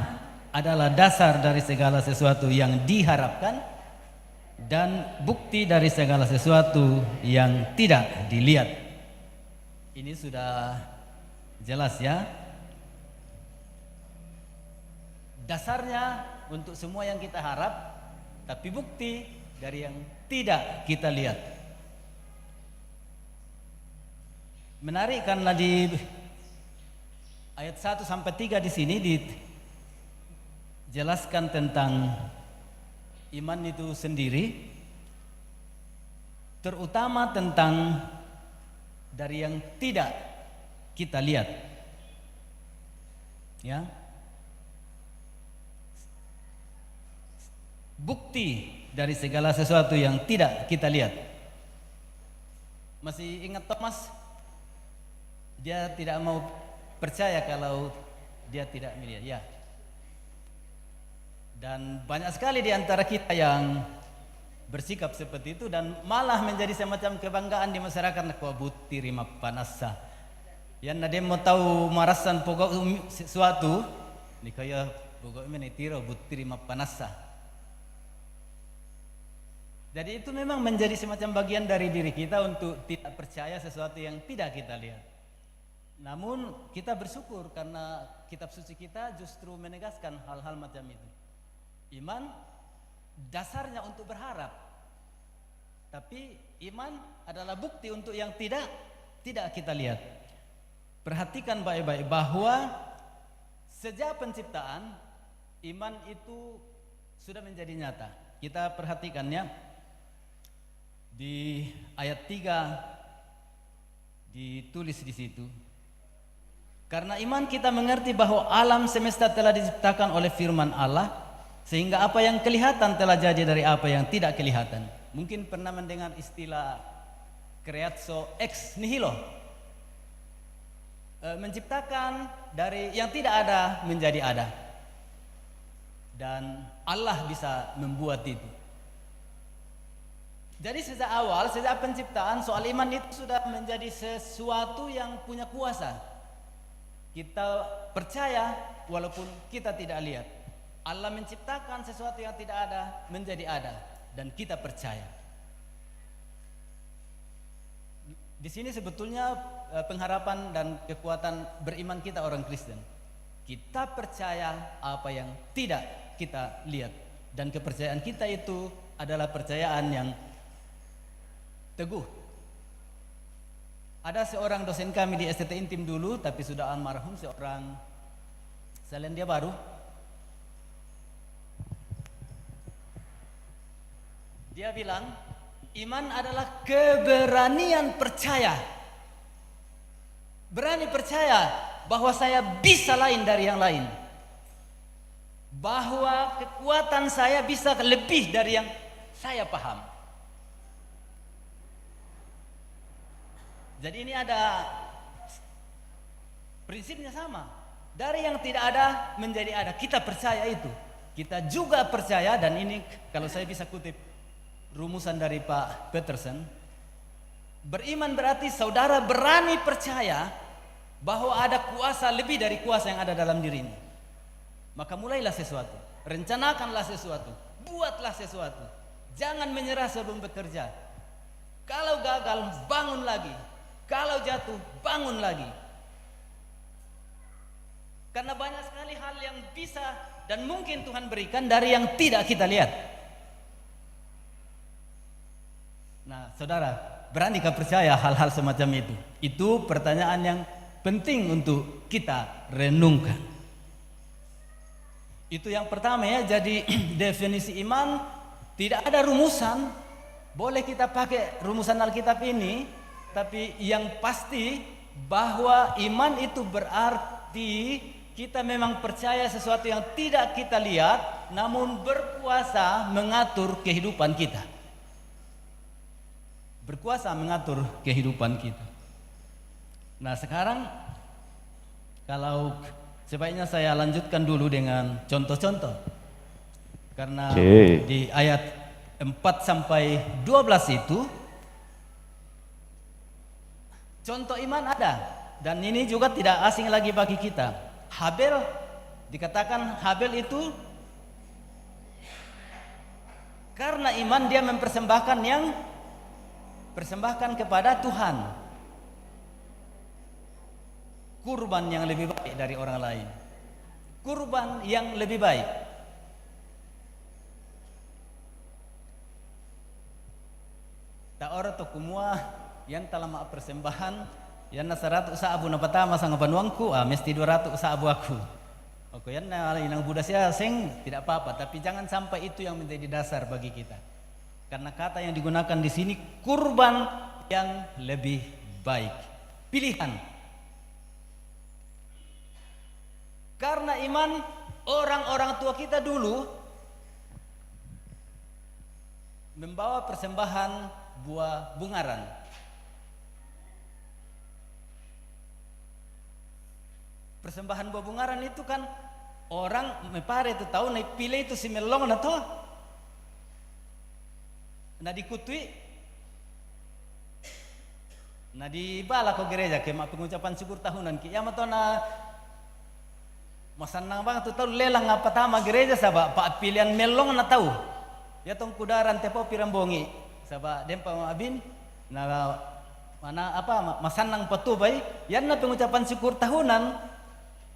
adalah dasar dari segala sesuatu yang diharapkan dan bukti dari segala sesuatu yang tidak dilihat. Ini sudah jelas ya. Dasarnya untuk semua yang kita harap, tapi bukti dari yang tidak kita lihat. Menarik karena di ayat 1 sampai 3 di sini dijelaskan tentang iman itu sendiri, terutama tentang dari yang tidak kita lihat. Ya. Bukti dari segala sesuatu yang tidak kita lihat. Masih ingat Thomas? Dia tidak mau percaya kalau dia tidak melihat, ya. Dan banyak sekali di antara kita yang bersikap seperti itu dan malah menjadi semacam kebanggaan di masyarakat. Kau buti rima panasa. Yang nade mau tahu marasan pokok sesuatu, ni kaya pokok ini tiro buti rima panasa. Jadi itu memang menjadi semacam bagian dari diri kita untuk tidak percaya sesuatu yang tidak kita lihat. Namun kita bersyukur karena kitab suci kita justru menegaskan hal-hal macam itu. Iman dasarnya untuk berharap. Tapi iman adalah bukti untuk yang tidak kita lihat. Perhatikan baik-baik bahwa sejak penciptaan iman itu sudah menjadi nyata. Kita perhatikannya. Di ayat 3 ditulis di situ. Karena iman kita mengerti bahwa alam semesta telah diciptakan oleh firman Allah, sehingga apa yang kelihatan telah jadi dari apa yang tidak kelihatan. Mungkin pernah mendengar istilah creatio ex nihilo. Menciptakan dari yang tidak ada menjadi ada. Dan Allah bisa membuat itu. Jadi sejak awal, sejak penciptaan, soal iman itu sudah menjadi sesuatu yang punya kuasa. Kita percaya walaupun kita tidak lihat. Allah menciptakan sesuatu yang tidak ada menjadi ada, dan kita percaya. Di sini sebetulnya pengharapan dan kekuatan beriman kita orang Kristen. Kita percaya apa yang tidak kita lihat, dan kepercayaan kita itu adalah percayaan yang teguh. Ada seorang dosen kami di STT Intim dulu, tapi sudah almarhum, seorang Selandia Baru. Dia bilang, iman adalah keberanian percaya. Berani percaya bahwa saya bisa lain dari yang lain. bahwa kekuatan saya bisa lebih dari yang saya paham. Jadi ini ada prinsipnya sama. Dari yang tidak ada menjadi ada. Kita percaya itu. Kita juga percaya, dan ini kalau saya bisa kutip rumusan dari Pak Peterson, beriman berarti saudara berani percaya bahwa ada kuasa lebih dari kuasa yang ada dalam dirimu. Maka mulailah sesuatu, rencanakanlah sesuatu, buatlah sesuatu. Jangan menyerah sebelum bekerja. Kalau gagal, bangun lagi. Kalau jatuh, bangun lagi. Karena banyak sekali hal yang bisa dan mungkin Tuhan berikan dari yang tidak kita lihat. Nah, saudara, beranikah percaya hal-hal semacam itu? Itu pertanyaan yang penting untuk kita renungkan. Itu yang pertama ya. Jadi definisi iman tidak ada rumusan. Boleh kita pakai rumusan Alkitab ini, tapi yang pasti bahwa iman itu berarti kita memang percaya sesuatu yang tidak kita lihat, namun berkuasa mengatur kehidupan kita. Berkuasa mengatur kehidupan kita. Nah, sekarang kalau sebaiknya saya lanjutkan dulu dengan contoh-contoh. Karena di ayat 4 sampai 12 itu contoh iman ada, dan ini juga tidak asing lagi bagi kita. Habel, dikatakan Habel itu karena iman dia mempersembahkan yang persembahkan kepada Tuhan, kurban yang lebih baik dari orang lain, kurban yang lebih baik. Tak ora to kumua yang telah maaf persembahan yang 100 sa abu na patama sang panuangku, mesti 200 sa abu aku. Oke, yan na inang Buddha siya sing tidak apa-apa, tapi jangan sampai itu yang menjadi dasar bagi kita. Karena kata yang digunakan di sini kurban yang lebih baik, pilihan. Karena iman orang-orang tua kita dulu membawa persembahan buah bungaran. Persembahan buah bungaran itu kan orang mepare itu tahu naik pilih itu si melong na to. Na dikutui. Na dibala ko gereja ke pengucapan syukur tahunan ki. Ya mato na masanang banget tuh tahu lelang apa tama gereja sabak pak pilihan melong na tahu. Ya tong kudaran tepo pirambongi sabak dempa abin na mana apa masanang patubay yan na pengucapan syukur tahunan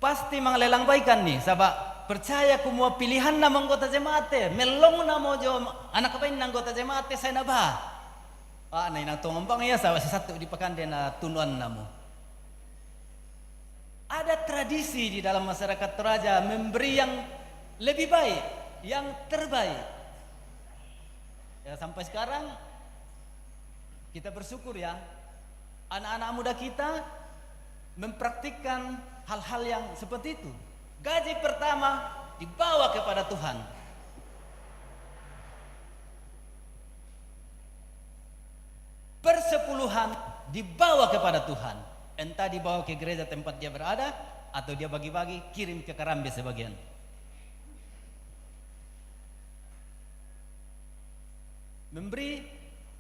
pasti manglelang baikan nih sabak percaya kumua pilihan na anggota jemaat melong na mo jo anak kapain na anggota jemaat saya na ba na inang tongambang ya sabak satu di pakande na tunuan na mo. Ada tradisi di dalam masyarakat Toraja memberi yang lebih baik, yang terbaik. Ya sampai sekarang kita bersyukur ya, anak-anak muda kita mempraktikkan hal-hal yang seperti itu. Gaji pertama dibawa kepada Tuhan. Persepuluhan dibawa kepada Tuhan. Entah dibawa ke gereja tempat dia berada, atau dia bagi-bagi kirim ke Karambe sebagian. Memberi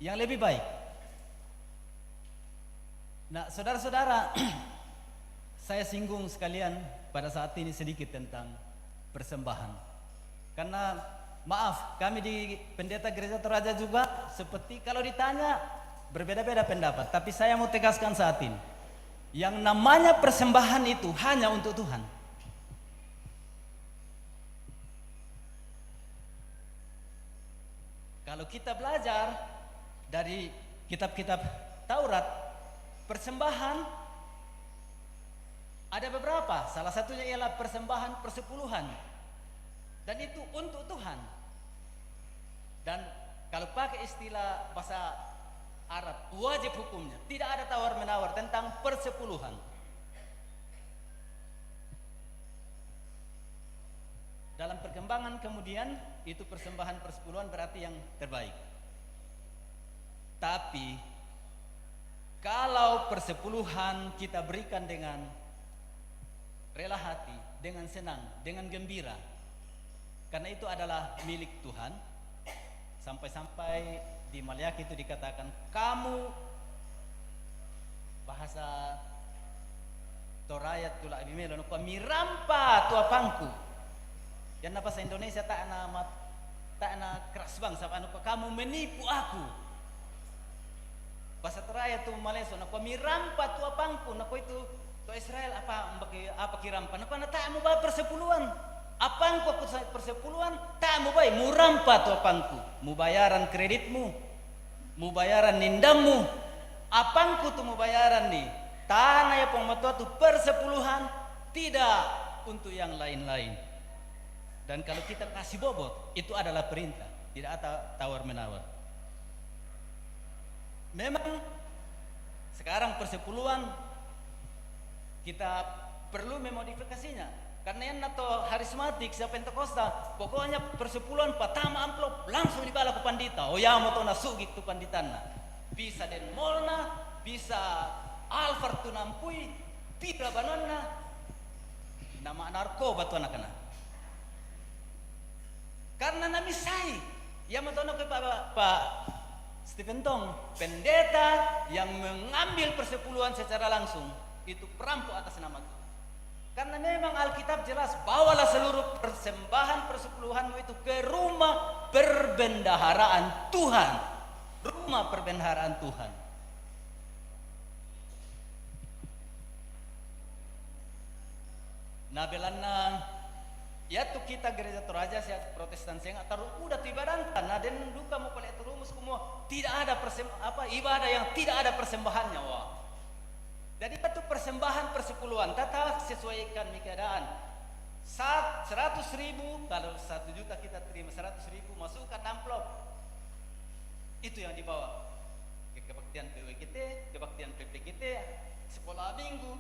yang lebih baik. Nah, saudara-saudara, saya singgung sekalian pada saat ini sedikit tentang persembahan. Karena maaf, kami di pendeta gereja Toraja juga seperti kalau ditanya berbeda-beda pendapat. Tapi saya mau tegaskan saat ini, yang namanya persembahan itu hanya untuk Tuhan. Kalau kita belajar dari kitab-kitab Taurat, persembahan ada beberapa. Salah satunya ialah persembahan persepuluhan. Dan itu untuk Tuhan. Dan kalau pakai istilah bahasa Arab, wajib hukumnya. Tidak ada tawar-menawar tentang persepuluhan. Dalam perkembangan kemudian itu persembahan persepuluhan berarti yang terbaik. Tapi kalau persepuluhan kita berikan dengan rela hati, dengan senang, dengan gembira, karena itu adalah milik Tuhan. Sampai-sampai di Maliaki itu dikatakan, kamu, bahasa Torayat tula abimelo no mirampa tua pangku. Yan na bahasa Indonesia tak na keras bang sama anu kamu menipu aku. Bahasa Torayat tu Maleso no mirampa tua pangku no itu to Israel apa kirampa no na tak mo ba persepuluhan. Apangku aku persepuluhan tak mo ba murampa tua pangku. Mu bayaran kreditmu, mu bayaran nindammu. Apangku tu mu bayaran nih. Tanah ya pematuan itu persepuluhan, tidak untuk yang lain-lain. Dan kalau kita kasih bobot, itu adalah perintah, tidak ada tawar-menawar. Memang sekarang persepuluhan kita perlu memodifikasinya. Karena yang nato harismatik, siapa Pentakosta, pokoknya persepuluhan pertama amplop langsung dibalas ke pandita. Oh ya, mau na sugik tu panditana. Bisa den molna, bisa Alfar tu nampui, pira banonna, nama narkoba tu anak-anak. Karena namisai, yang matono ke Pak Stephen Tong, pendeta yang mengambil persepuluhan secara langsung, itu perampok atas nama Tuhan. Karena memang Alkitab jelas, bawalah seluruh persembahan persepuluhanmu itu ke rumah perbendaharaan Tuhan. Rumah perbendaharaan Tuhan. Nah belana ya tu kita gereja Toraja siap Protestan sing taruh udah tu ibadah nah den duka mau paling rumus semua tidak ada ibadah yang tidak ada persembahannya wah. Jadi itu persembahan persepuluhan tetap sesuaikan keadaan. 100.000 kalau 1 juta kita terima 100.000 masukkan amplop. Itu yang dibawa ke kebaktian PWGT, kebaktian PPGT, sekolah minggu,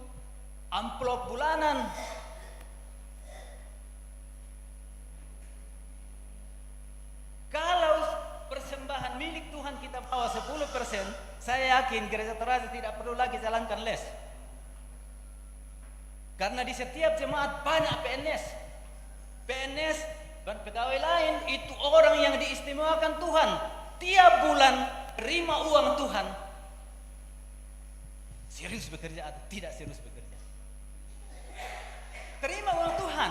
amplop bulanan. Kalau persembahan milik Tuhan kita bawa 10%, saya yakin gereja Toraja tidak perlu lagi jalankan les. Karena di setiap jemaat banyak PNS dan pegawai lain itu orang yang diistimewakan Tuhan. Tiap bulan terima uang Tuhan. Serius bekerja atau tidak serius bekerja? Terima uang Tuhan.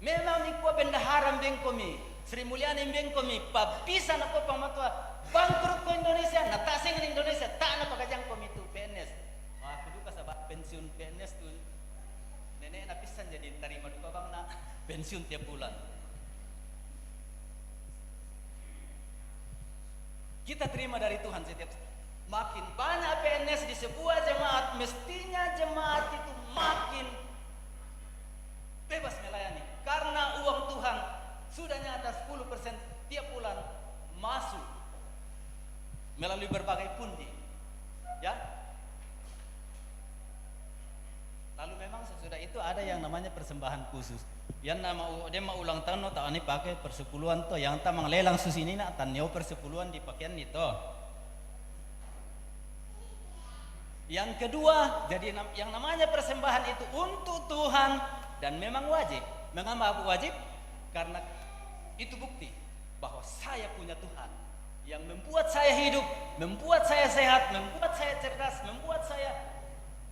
Memang ni kuah bendaharan bengkomi. Sri Mulyani bengkomi papisa na ko pamatua bangkrut ko Indonesia na tasing ng Indonesia ta na pagajang komi tu PNS. Wah kudu ka sa pensiun PNS tu nenek na pisan jadi tarima duka bang na pensiun tiap bulan. Kita terima dari Tuhan setiap makin banyak PNS di sebuah jemaat mestinya jemaat itu makin bebas melayani karena uang Tuhan sudah nyata 10% tiap bulan masuk melalui berbagai pundi, ya. Lalu memang sesudah itu ada yang namanya persembahan khusus. Yang nama dia mau ulang tahun no tak ani pakai persepuluhan to, yang tamang lelang susini na tanyo persepuluhan di pakaian itu. Yang kedua, jadi yang namanya persembahan itu untuk Tuhan dan memang wajib. Mengapa wajib? Karena itu bukti bahwa saya punya Tuhan yang membuat saya hidup, membuat saya sehat, membuat saya cerdas, membuat saya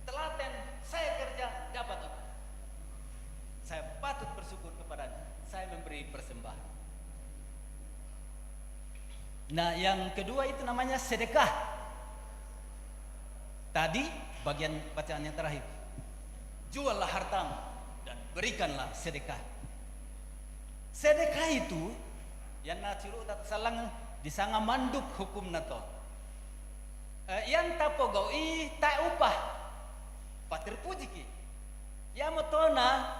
telaten, saya kerja dapat apa? Saya patut bersyukur kepadanya. Saya memberi persembahan. Nah, yang kedua itu namanya sedekah. Tadi bagian bacaan yang terakhir. Juallah hartamu dan berikanlah sedekah. Sedekah itu yang naciru tak salang disanga manduk hukum nato. Yang tapogoi tak upah patir puji ki. Yang motona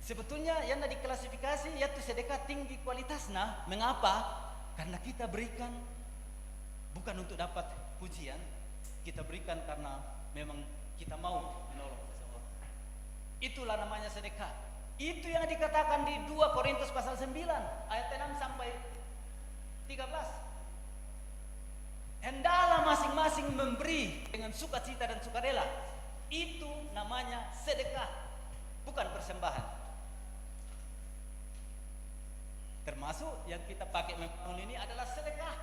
sebetulnya yang diklasifikasi yaitu sedekah tinggi kualitasnya. Mengapa? Karena kita berikan bukan untuk dapat pujian, kita berikan karena memang kita mau menolong seseorang. Itulah namanya sedekah. Itu yang dikatakan di 2 Korintus pasal 9 ayat 6 sampai 13. Hendaklah masing-masing memberi dengan sukacita dan sukarela. Itu namanya sedekah, bukan persembahan. Termasuk yang kita pakai membangun ini adalah sedekah.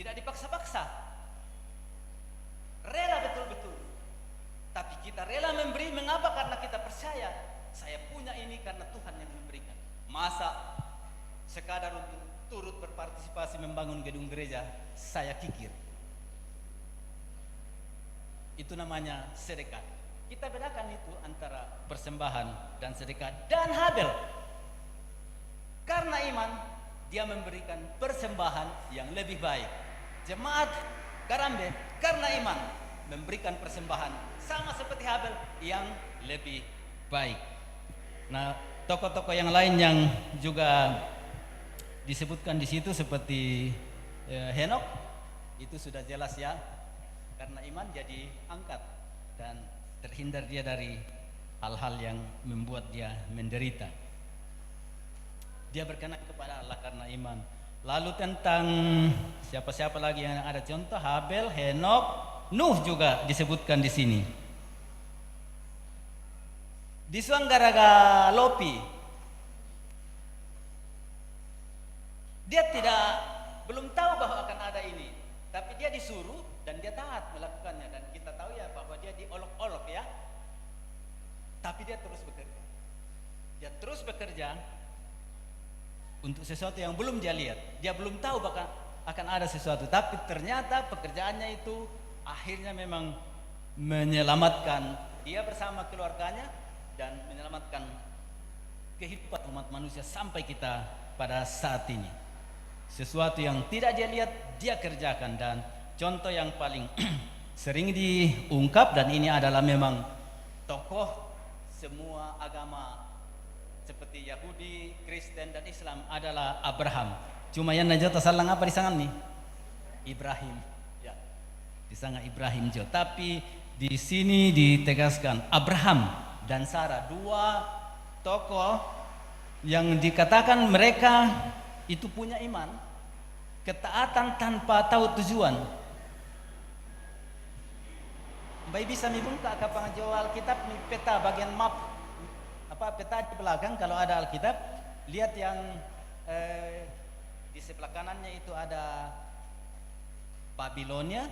Tidak dipaksa-paksa. Rela betul-betul. Tapi kita rela memberi, mengapa? Karena kita percaya saya punya ini karena Tuhan yang memberikan. Masa sekadar untuk turut berpartisipasi membangun gedung gereja saya kikir. Itu namanya sedekah. Kita bedakan itu antara persembahan dan sedekah. Dan Habel, karena iman dia memberikan persembahan yang lebih baik. Jemaat Karambe karena iman memberikan persembahan sama seperti Habel yang lebih baik. Nah, tokoh-tokoh yang lain yang juga disebutkan di situ seperti Henok, itu sudah jelas ya, karena iman jadi angkat dan terhindar dia dari hal-hal yang membuat dia menderita. Dia berkenan kepada Allah karena iman. Lalu tentang siapa-siapa lagi yang ada contoh, Habel, Henok, Nuh juga disebutkan di sini. Di Suanggaraga Lopi, dia belum tahu bahwa akan ada ini, tapi dia disuruh dan dia taat melakukannya. Dan kita tahu ya bahwa dia diolok-olok ya, tapi dia terus bekerja. Dia terus bekerja untuk sesuatu yang belum dia lihat. Dia belum tahu bahkan akan ada sesuatu, tapi ternyata pekerjaannya itu akhirnya memang menyelamatkan dia bersama keluarganya dan menyelamatkan kehidupan umat manusia sampai kita pada saat ini. Sesuatu yang tidak dia lihat dia kerjakan. Dan contoh yang paling sering diungkap, dan ini adalah memang tokoh semua agama seperti Yahudi, Kristen dan Islam, adalah Abraham. Cuma yang najata salang apa di sana nih? Ibrahim. Ya. Di sana Ibrahim jo. Tapi di sini ditegaskan Abraham dan Sarah, 2 tokoh yang dikatakan mereka itu punya iman, ketaatan tanpa tahu tujuan. Baik, bisa dibuka ke pengajuan Alkitab peta bagian map, peta di belakang kalau ada Alkitab, lihat yang di sebelah kanannya itu ada Babilonia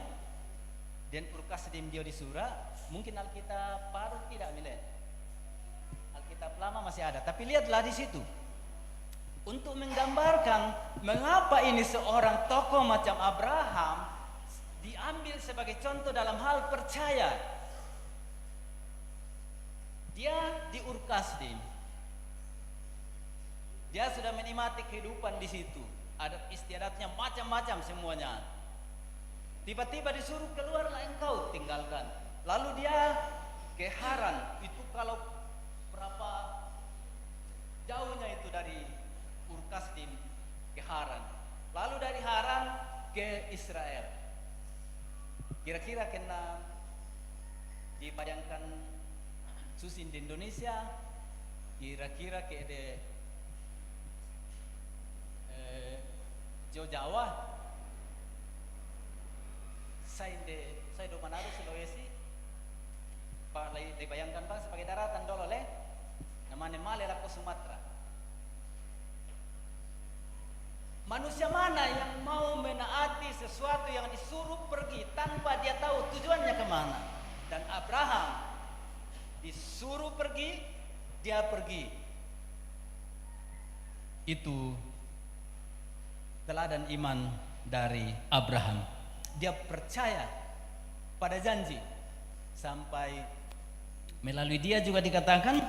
dan Urkasdim dia di Sura. Mungkin Alkitab baru tidak milen, Alkitab lama masih ada, tapi lihatlah di situ untuk menggambarkan mengapa ini seorang tokoh macam Abraham diambil sebagai contoh dalam hal percaya. Dia di Urkasdim, dia sudah menikmati kehidupan di situ, adat istiadatnya macam-macam semuanya. Tiba-tiba disuruh keluarlah engkau, tinggalkan. Lalu dia ke Haran, itu kalau berapa jauhnya itu dari Urkasdim ke Haran. Lalu dari Haran ke Israel. Kira-kira kena dibayangkan Susin di Indonesia, kira-kira ke Jawa, saya do Manado, Sulawesi, Pak dibayangkan bang sebagai daratan dolo le, namanya Malaya ke Sumatera. Manusia mana yang mau menaati sesuatu yang disuruh pergi tanpa dia tahu tujuannya kemana? Dan Abraham disuruh pergi, dia pergi. Itu teladan iman dari Abraham. Dia percaya pada janji sampai melalui dia juga dikatakan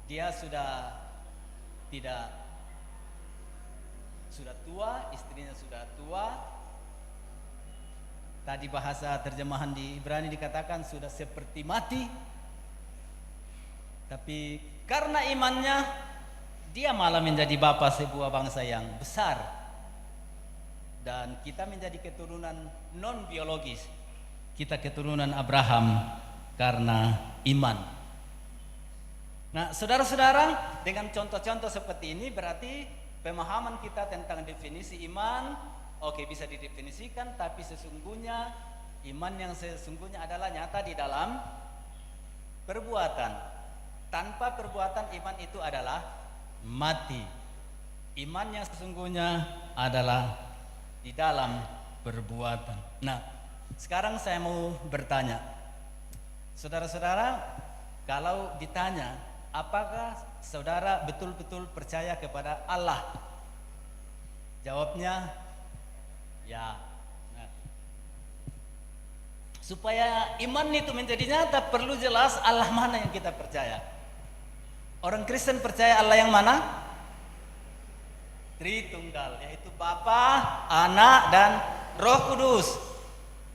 dia sudah tua, istrinya sudah tua. Tadi bahasa terjemahan di Ibrani dikatakan sudah seperti mati. Tapi karena imannya dia malah menjadi bapa sebuah bangsa yang besar. Dan kita menjadi keturunan non biologis. kita keturunan Abraham karena iman. Nah, saudara-saudara, dengan contoh-contoh seperti ini berarti pemahaman kita tentang definisi iman, oke, bisa didefinisikan, tapi sesungguhnya iman yang sesungguhnya adalah nyata di dalam perbuatan. Tanpa perbuatan iman itu adalah mati. Iman yang sesungguhnya adalah di dalam perbuatan. Nah, sekarang saya mau bertanya, saudara-saudara, kalau ditanya, apakah saudara betul-betul percaya kepada Allah? Jawabnya, ya. Nah, supaya iman itu menjadi nyata, perlu jelas Allah mana yang kita percaya. Orang Kristen percaya Allah yang mana? Tritunggal, yaitu Bapa, Anak, dan Roh Kudus.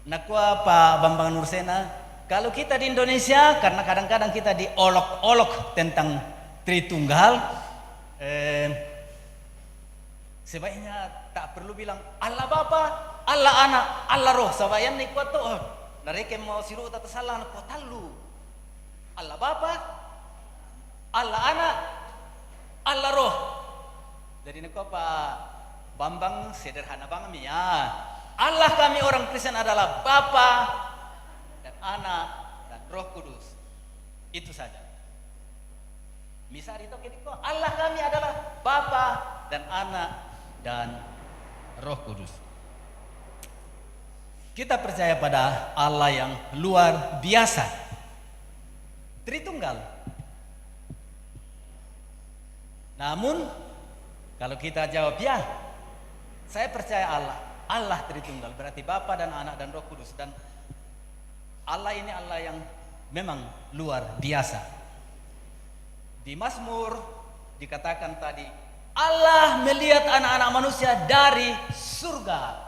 Nakwa Pak Bambang Nursena, kalau kita di Indonesia, karena kadang-kadang kita diolok-olok tentang Tritunggal, sebaiknya tak perlu bilang Allah Bapa, Allah Anak, Allah Roh. Sabayan ni kuat tu, nareke mau siru tak salah nak talu. Allah Bapa, Allah Anak, Allah Roh. Jadi nak Pak Bambang sederhana banget ya. Allah kami orang Kristen adalah Bapa dan Anak dan Roh Kudus. Itu saja. Misal itu ketika Allah kami adalah Bapa dan Anak dan Roh Kudus. Kita percaya pada Allah yang luar biasa, Tritunggal. Namun kalau kita jawab ya, saya percaya Allah Tritunggal, berarti Bapa dan Anak dan Roh Kudus, dan Allah ini Allah yang memang luar biasa. Di Mazmur dikatakan tadi, Allah melihat anak-anak manusia dari surga.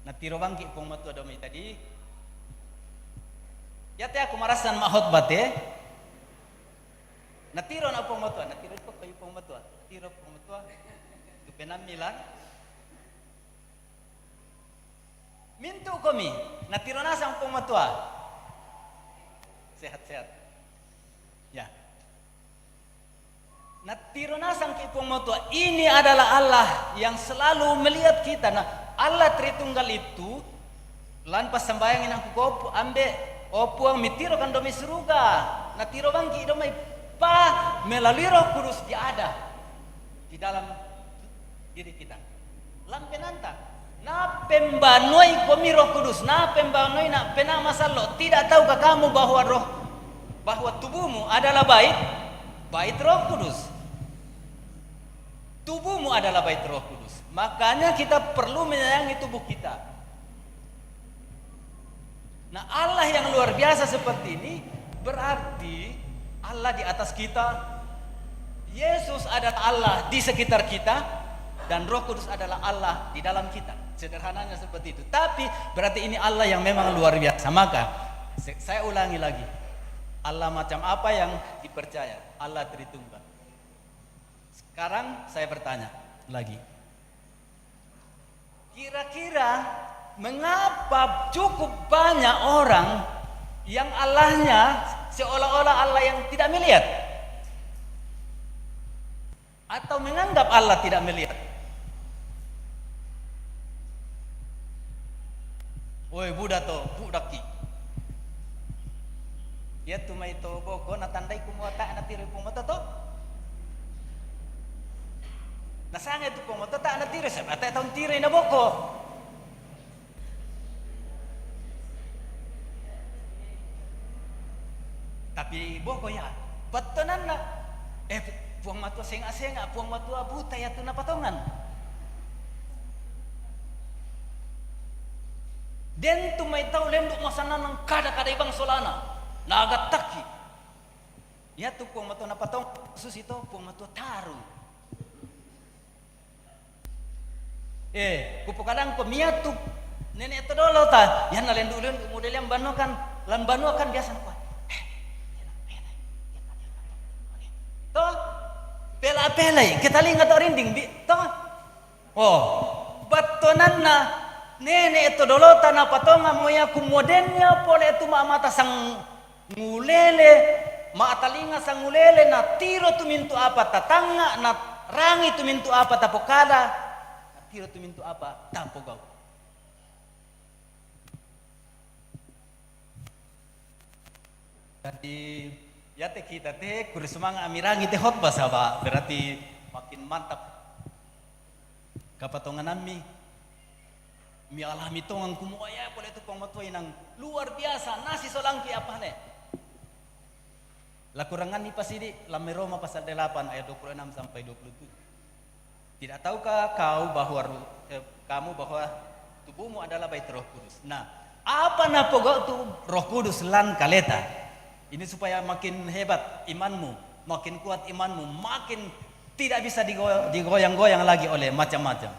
Nah, tiro bangki pong matua domai tadi. Ya teh aku marasan mahot bate. Nah, tiro na pong matua, nah tiro ko kayo pong matua. Tiro pong matua. Tu penamilan. Mintu kami, nah tiro na sang pong matua. Sehat-sehat. Ya. Nah, tiro na sang pong matua. Ini adalah Allah yang selalu melihat kita. Nah, Allah Tritunggal itu lan pas sembayangin aku kopu ambe opuang mitiro kan domi surga. Nah, tiro bangki domai pa melalui Roh Kudus dia ada di dalam diri kita. Lan penanta na pembanoi komi Roh Kudus, na pembanoi na pena masalo. Tidak tahukah kamu bahwa tubuhmu adalah bait Roh Kudus. Tubuhmu adalah bait Roh Kudus. Makanya kita perlu menyayangi tubuh kita. Nah, Allah yang luar biasa seperti ini berarti Allah di atas kita, Yesus adalah Allah di sekitar kita, dan Roh Kudus adalah Allah di dalam kita. Sederhananya seperti itu. Tapi berarti ini Allah yang memang luar biasa. Maka saya ulangi lagi, Allah macam apa yang dipercaya? Allah Tritunggal. Sekarang saya bertanya lagi, kira-kira mengapa cukup banyak orang yang Allahnya seolah-olah Allah yang tidak melihat, atau menganggap Allah tidak melihat? Woi budak ki. Ya tumai to boko na tandai kumota na tiri kumota to. Nasanga itu kumota ta na tiri sa ata taon tiri na boko. Tapi boko ya, patanan na puang matua senga-senga, puang matua buta ya tu na patongan. Den tu may tau lenduk masana ng kada-kada ibang solana, nagataki. Ya tu puang matua na patong, susito puang matua taru. Kupukadang pemia tu nenek itu dolo ta, yan na lenduk-lenduk model yang banokan, lan banokan biasa na toh pela-pelai kita lihat atau rinding toh batonan na nenek itu dolo tanah patonga moya kumodennya pole itu mata sang ngulele, mata linga sang ngulele na tiro tu mintu apa tatanga na rangi tu mintu apa tapokada, na tiro tu mintu apa tapogau. Jadi ya teh kita teh kudu semangat amirangi teh khotbah saba berarti makin mantap. Kapatongan nami mi alami tongang kumoya boleh tu pangmatuai nang luar biasa nasi solangki apa ne. La kurangan ni pasidi lame Roma pasal 8 ayat 26 sampai 27. Tidak tahukah kau bahwa kamu bahwa tubuhmu adalah bait Roh Kudus. Nah, apa napogau tu Roh Kudus lan kaleta? Ini supaya makin hebat imanmu, makin kuat imanmu, makin tidak bisa digoyang-goyang lagi oleh macam-macam.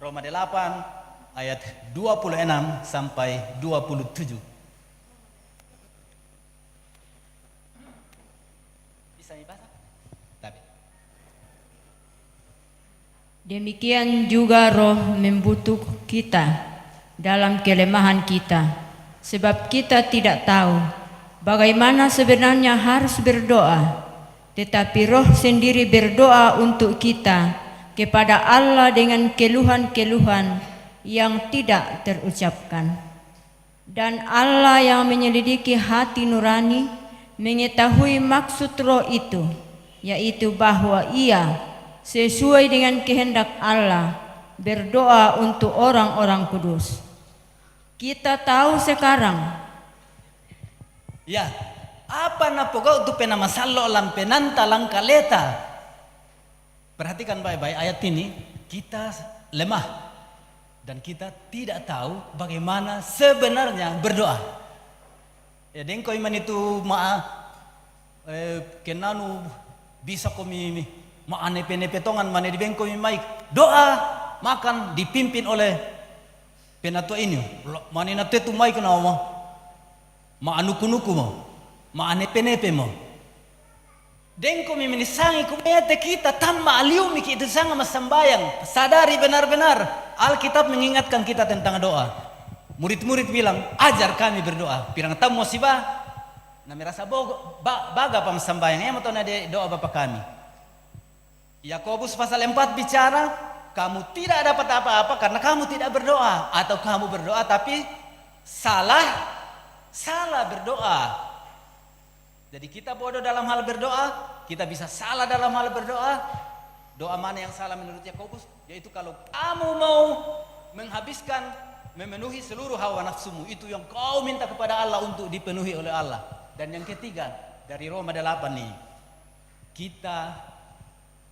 Roma 8 ayat 26 sampai 27. Bisa dibaca? Tapi Demikian juga Roh membutuhkan kita dalam kelemahan kita, sebab kita tidak tahu bagaimana sebenarnya harus berdoa, tetapi Roh sendiri berdoa untuk kita kepada Allah dengan keluhan-keluhan yang tidak terucapkan. Dan Allah yang menyelidiki hati nurani mengetahui maksud Roh itu, yaitu bahwa Ia sesuai dengan kehendak Allah berdoa untuk orang-orang kudus. Kita tahu sekarang ya, apa napogau tu pena masallo lam penanta lang kaleta. Perhatikan baik-baik ayat ini, kita lemah dan kita tidak tahu bagaimana sebenarnya berdoa. Ya, dengko iman itu kenanu bisa komi maane penepetongan mane dibengko maik doa makan dipimpin oleh penatua ini. Mane na tetu maik na maanukunuku mo, maanepe-nepe mo. Dengko miminisangi kumete kita tamma aliu miki itu sangat masambayang. Sadari benar-benar Alkitab mengingatkan kita tentang doa. Murid-murid bilang, ajar kami berdoa. Pirang tamu musibah, na merasa baga pa masambayang. Ya matona de doa Bapa kami. Yakobus pasal 4 bicara, kamu tidak dapat apa-apa karena kamu tidak berdoa, atau kamu berdoa tapi salah berdoa. Jadi kita bodoh dalam hal berdoa, kita bisa salah dalam hal berdoa. Doa mana yang salah menurut Yakobus? Yaitu kalau kamu mau menghabiskan, memenuhi seluruh hawa nafsumu, itu yang kau minta kepada Allah untuk dipenuhi oleh Allah. Dan yang ketiga, dari Roma 8 nih, kita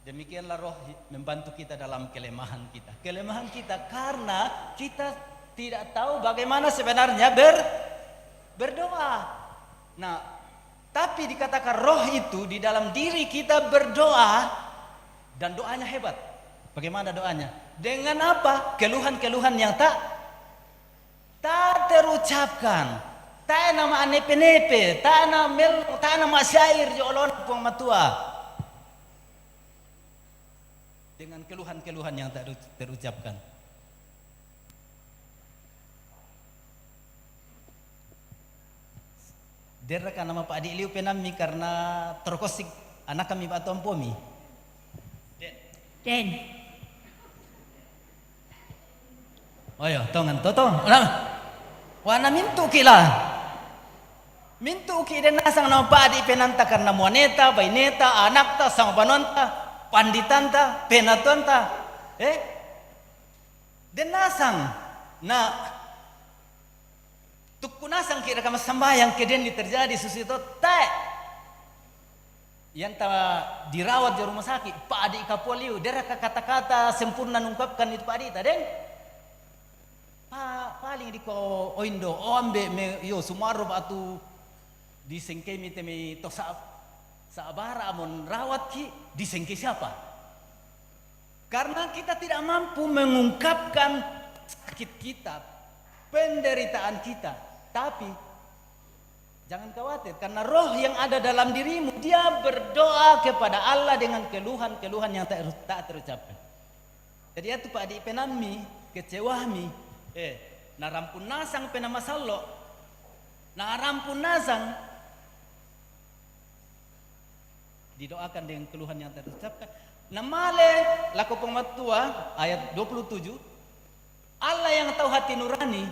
demikianlah Roh membantu kita dalam kelemahan kita. Kelemahan kita karena kita tidak tahu bagaimana sebenarnya berdoa. Nah, tapi dikatakan Roh itu di dalam diri kita berdoa dan doanya hebat. Bagaimana doanya? Dengan apa? Keluhan-keluhan yang tak terucapkan. Tak nama anepe-nepe, tak nama syair jolon puang matua. Dengan keluhan-keluhan yang tak terucapkan. Derakan nama Pak Adik Liu penami karena terkosik anak kami Pak Tompomi. Den. Oh ya, tongan toto. Wana mintu kila. Mintu ki den nasang nama Pak Adik penanta karena muaneta, baineta, anakta, sang panonta, panditanta, penatuanta. Den nasang. Nah, tukunasang kira kama sambayang keden terjadi susito tak yang dirawat di rumah sakit Pak Adik Kapoliu dera kata-kata sempurna nungkapkan itu Pak Adik tadeng paling di ko oindo ombe me yo sumaru atu disengke mi temi to saabara amon rawat ki disengke siapa karena kita tidak mampu mengungkapkan sakit kita, penderitaan kita. Tapi jangan khawatir karena Roh yang ada dalam dirimu, dia berdoa kepada Allah dengan keluhan-keluhan yang tak terucapkan. Jadi itu Pak Adik penami, kecewahmi, Na rampun nasang pena masallo. Na rampun nasang didoakan dengan keluhan yang terucapkan. Namale laku pematua ayat 27. Allah yang tahu hati nurani,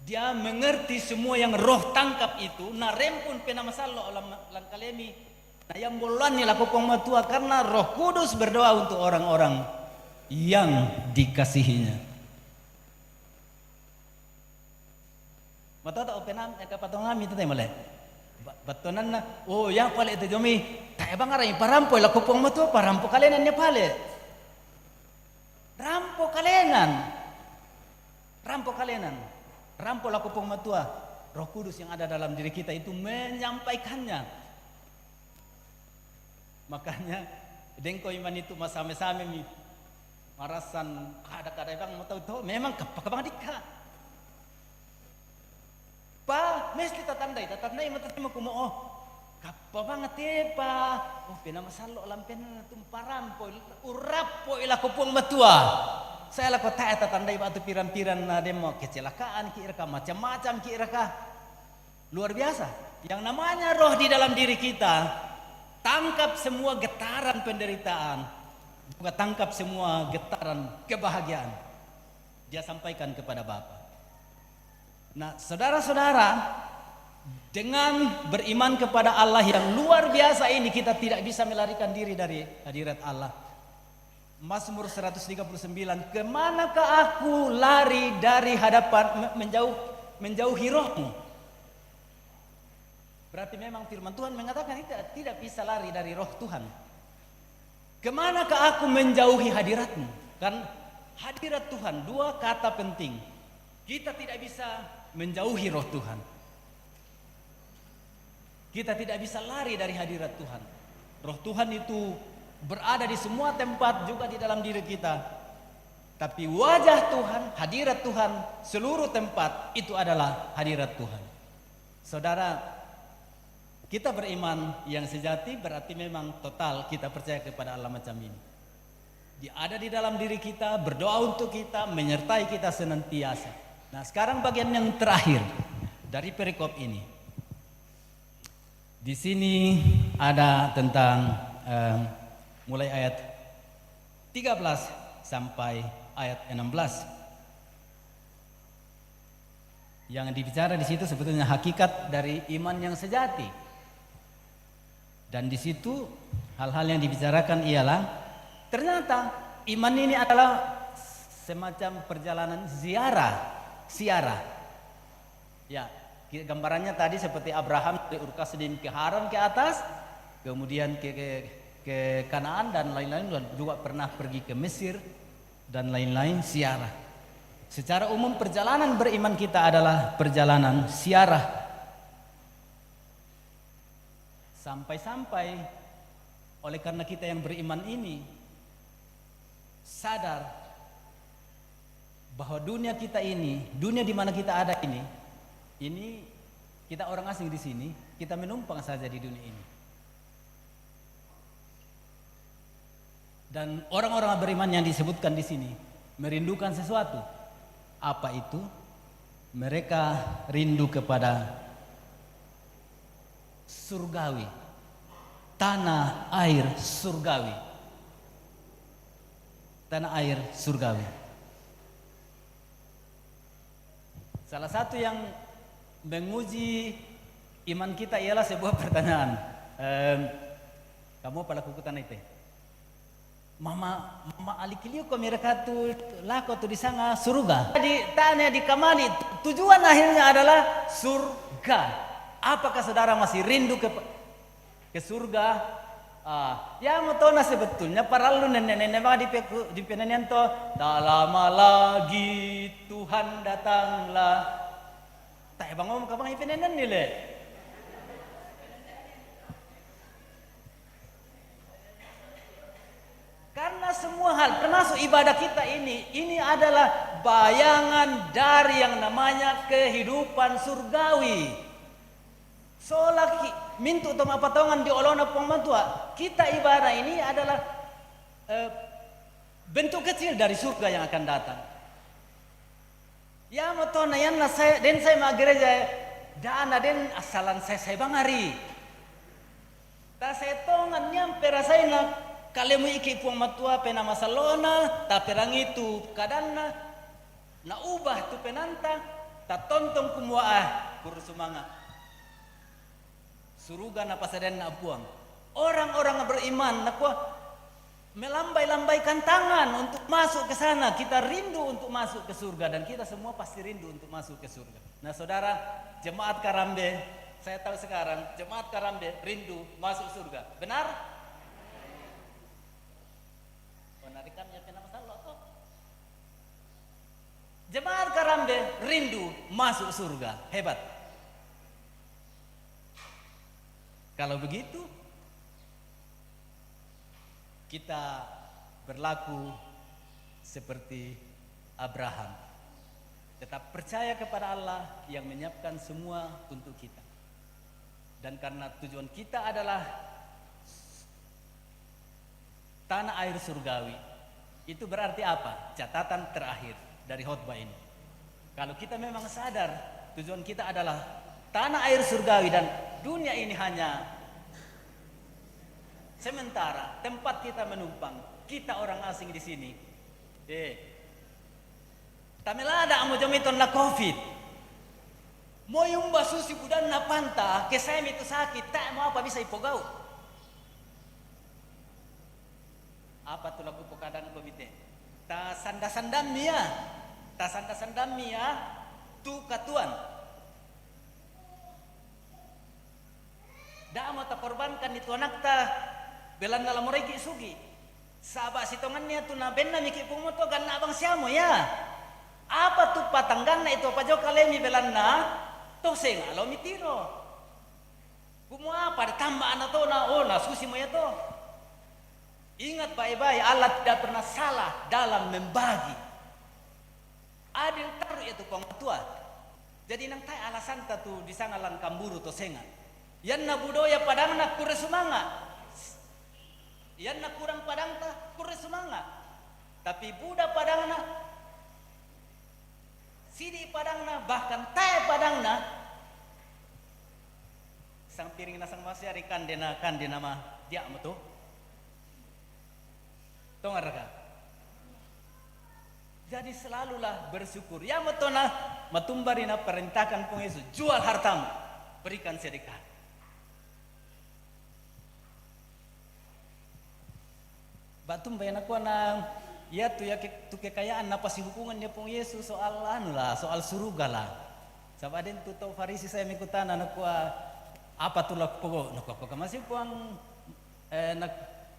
dia mengerti semua yang roh tangkap itu. Na rempun pena masallo lang kalemi. Nah yang bolani laku pematua karena Roh Kudus berdoa untuk orang-orang yang dikasihinya. Mata tak openam kapatongami itu temale. Batonan na oh yang pale itu jomi tae bangaray parampo la kupong mo to parampo kalenan niya pale rampo rampo la kupong mo to Roh Kudus yang ada dalam diri kita itu menyampaikannya. Makanya dengko iman itu masame-same mi marasan kada-kada bang mo tahu memang kapakabang dika pa mesti tatandai matutimo kumoo kappa banget pa pinamasalo lampen tumparan po urap po ila kupong matua saya lako tae tatandai batu piran-piran na demo kecelakaan kira ka macam-macam kira ka luar biasa yang namanya roh di dalam diri kita tangkap semua getaran penderitaan juga tangkap semua getaran kebahagiaan dia sampaikan kepada Bapa. Nah, saudara-saudara, dengan beriman kepada Allah yang luar biasa ini kita tidak bisa melarikan diri dari hadirat Allah. Mazmur 139, kemanakah aku lari dari hadapan menjauhi rohmu? Berarti memang firman Tuhan mengatakan tidak bisa lari dari roh Tuhan. Kemanakah aku menjauhi hadiratmu? Kan hadirat Tuhan, dua kata penting. Kita tidak bisa menjauhi roh Tuhan. Kita tidak bisa lari dari hadirat Tuhan. Roh Tuhan itu berada di semua tempat juga di dalam diri kita. Tapi wajah Tuhan, hadirat Tuhan, seluruh tempat itu adalah hadirat Tuhan. Saudara, kita beriman yang sejati berarti memang total kita percaya kepada Allah macam ini. Dia ada di dalam diri kita, berdoa untuk kita, menyertai kita senantiasa. Nah sekarang bagian yang terakhir dari perikop ini. Di sini ada tentang mulai ayat 13 sampai ayat 16. Yang dibicara di situ sebetulnya hakikat dari iman yang sejati. Dan di situ hal-hal yang dibicarakan ialah ternyata iman ini adalah semacam perjalanan ziarah. Ya, gambarannya tadi seperti Abraham dari Ur Kasdim ke Haran ke atas, kemudian ke Kanaan dan lain-lain, juga pernah pergi ke Mesir dan lain-lain, ziarah. Secara umum perjalanan beriman kita adalah perjalanan ziarah. Sampai-sampai oleh karena kita yang beriman ini sadar bahwa dunia kita ini, dunia di mana kita ada ini kita orang asing di sini, kita menumpang saja di dunia ini. Dan orang-orang beriman yang disebutkan di sini merindukan sesuatu. Apa itu? Mereka rindu kepada surgawi, tanah air surgawi, tanah air surgawi. Salah satu yang menguji iman kita ialah sebuah pertanyaan. Kamu pala kukutan itu? Mama alikiliu ko mereka tu lako tu di sana surga. Di tanya di kamali tujuan akhirnya adalah surga. Apakah saudara masih rindu ke surga? Ya mau tahu sebetulnya para lu nenek-nenek di penenian to tak lama lagi Tuhan datanglah. Tak bang ngomong kabang penenian ni le. Karena semua hal termasuk ibadah kita ini adalah bayangan dari yang namanya kehidupan surgawi. Solaki mintu atau patongan di olona pengmantua. Kita ibadah ini adalah bentuk kecil dari surga yang akan datang. Ya motona yan na saya den saya ma gereja dana den asalan saya bangari. Ta saya tongan nyam perasai na kalemu iki puang matua pena masalona ta perang itu kadanna na ubah tu penanta ta tontong kumua kursumanga. Suruga na pasaden na puang. Orang-orang beriman na kuah melambai-lambaikan tangan untuk masuk ke sana. Kita rindu untuk masuk ke surga dan kita semua pasti rindu untuk masuk ke surga. Nah saudara, jemaat Karambe, saya tahu sekarang jemaat Karambe rindu masuk surga. Benar? Penarikannya kena masalah toh. Jemaat Karambe rindu masuk surga. Hebat. Kalau begitu, kita berlaku seperti Abraham. Tetap percaya kepada Allah yang menyiapkan semua untuk kita. Dan karena tujuan kita adalah tanah air surgawi. Itu berarti apa? Catatan terakhir dari khotbah ini. Kalau kita memang sadar tujuan kita adalah tanah air surgawi dan dunia ini hanya sementara, tempat kita menumpang, kita orang asing di sini. Tamelada amo jomiton na COVID. Mo yung basusi budan na panta, kesem itu sakit, tak mau apa bisa ipogau. Apa tu lagu pokadan komite? Ta sanda-sandam mia, tu katuan. Da mo ta korbankan itu anak ta belan dalam mereka sugi. Sabak sitongannya tu na benna miki pumoto ganna abang siamo ya. Apa tu patanggan na itu apa jo kalemi belan na to sing alo mitiro. Kumu apa ditambah anak to na na susi mo ya to. Ingat baik-baik Allah tidak pernah salah dalam membagi. Adil taruh itu pengtua. Jadi nang tai alasan ta tu disangalan kamburu to senga. Yan na budaya padang na kure sumanga. Yan na kurang padang ta kure sumanga. Tapi budak padang na sidi padang na bahkan tai padang na sang piring na sang masyari kandena mah dia mutu. Tongar ka. Jadi selalulah bersyukur. Ya mutona matumbari na perintahkan pung Yesus, jual hartamu, berikan sedekah. Batum bayan aku nang ya tu ya tu kekayaan apa sih hubungannya pung Yesus soal anu lah, soal surga lah. Sabaden tu tau Farisi saya mikutan anak apa tu lah pogo nak aku masih puang nak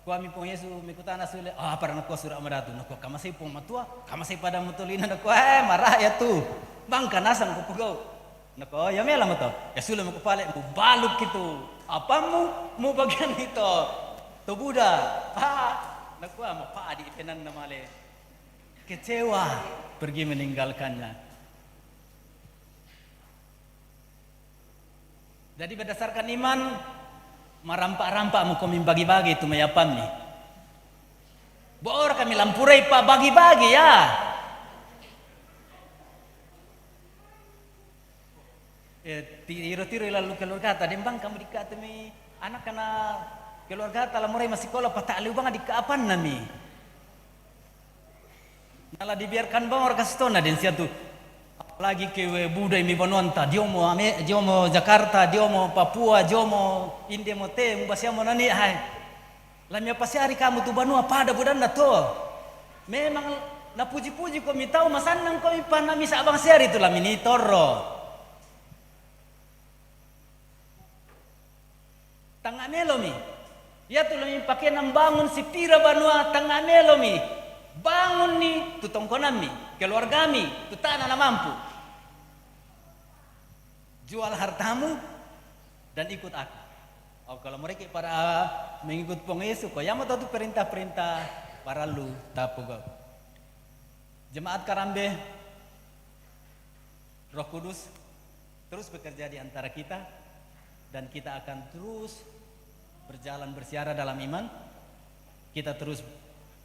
kuami pung Yesus mikutan asule apa nak ku surah madatu nak ku masih pung matua kamasih pada mutulina nak ku marah ya tu bangka nasang ku pogo nak ku ya mela mato ya sule mau pale mu baluk gitu apa mu bagian itu tu Buddha Naku ama pa di penan namale kecewa pergi meninggalkannya. Jadi berdasarkan iman merampak-rampak mau kami bagi-bagi itu mayapam nih. Bor kami lampurai pa bagi-bagi ya. Tiro-tiro lalu keluar kata dembang kamu dikata mi anak kena keluarga tala murai masih sekolah patah liu bang di kapan nami. Nala dibiarkan bang orang kastona den sia tu. Apalagi ke budai mi bononta, dia mau Jakarta, dia mau Papua, dia mau India mau te, mau mau nani hai. Lamia pasti hari kamu tu banua pada budan na to. Memang na puji-puji ko mi tahu masanang ko mi panami sa abang siari tu lamini torro. Tanga melomi. Ya tu lami pakai nam bangun si pira banua tangga melomi bangun ni tu tongkonami keluarga mi tu tanah na mampu jual hartamu dan ikut aku. Oh kalau mereka para mengikut pong Yesus kok yang mau tahu perintah-perintah para lu tapu kau. Jemaat Karambe Roh Kudus terus bekerja di antara kita dan kita akan terus berjalan bersiara dalam iman. Kita terus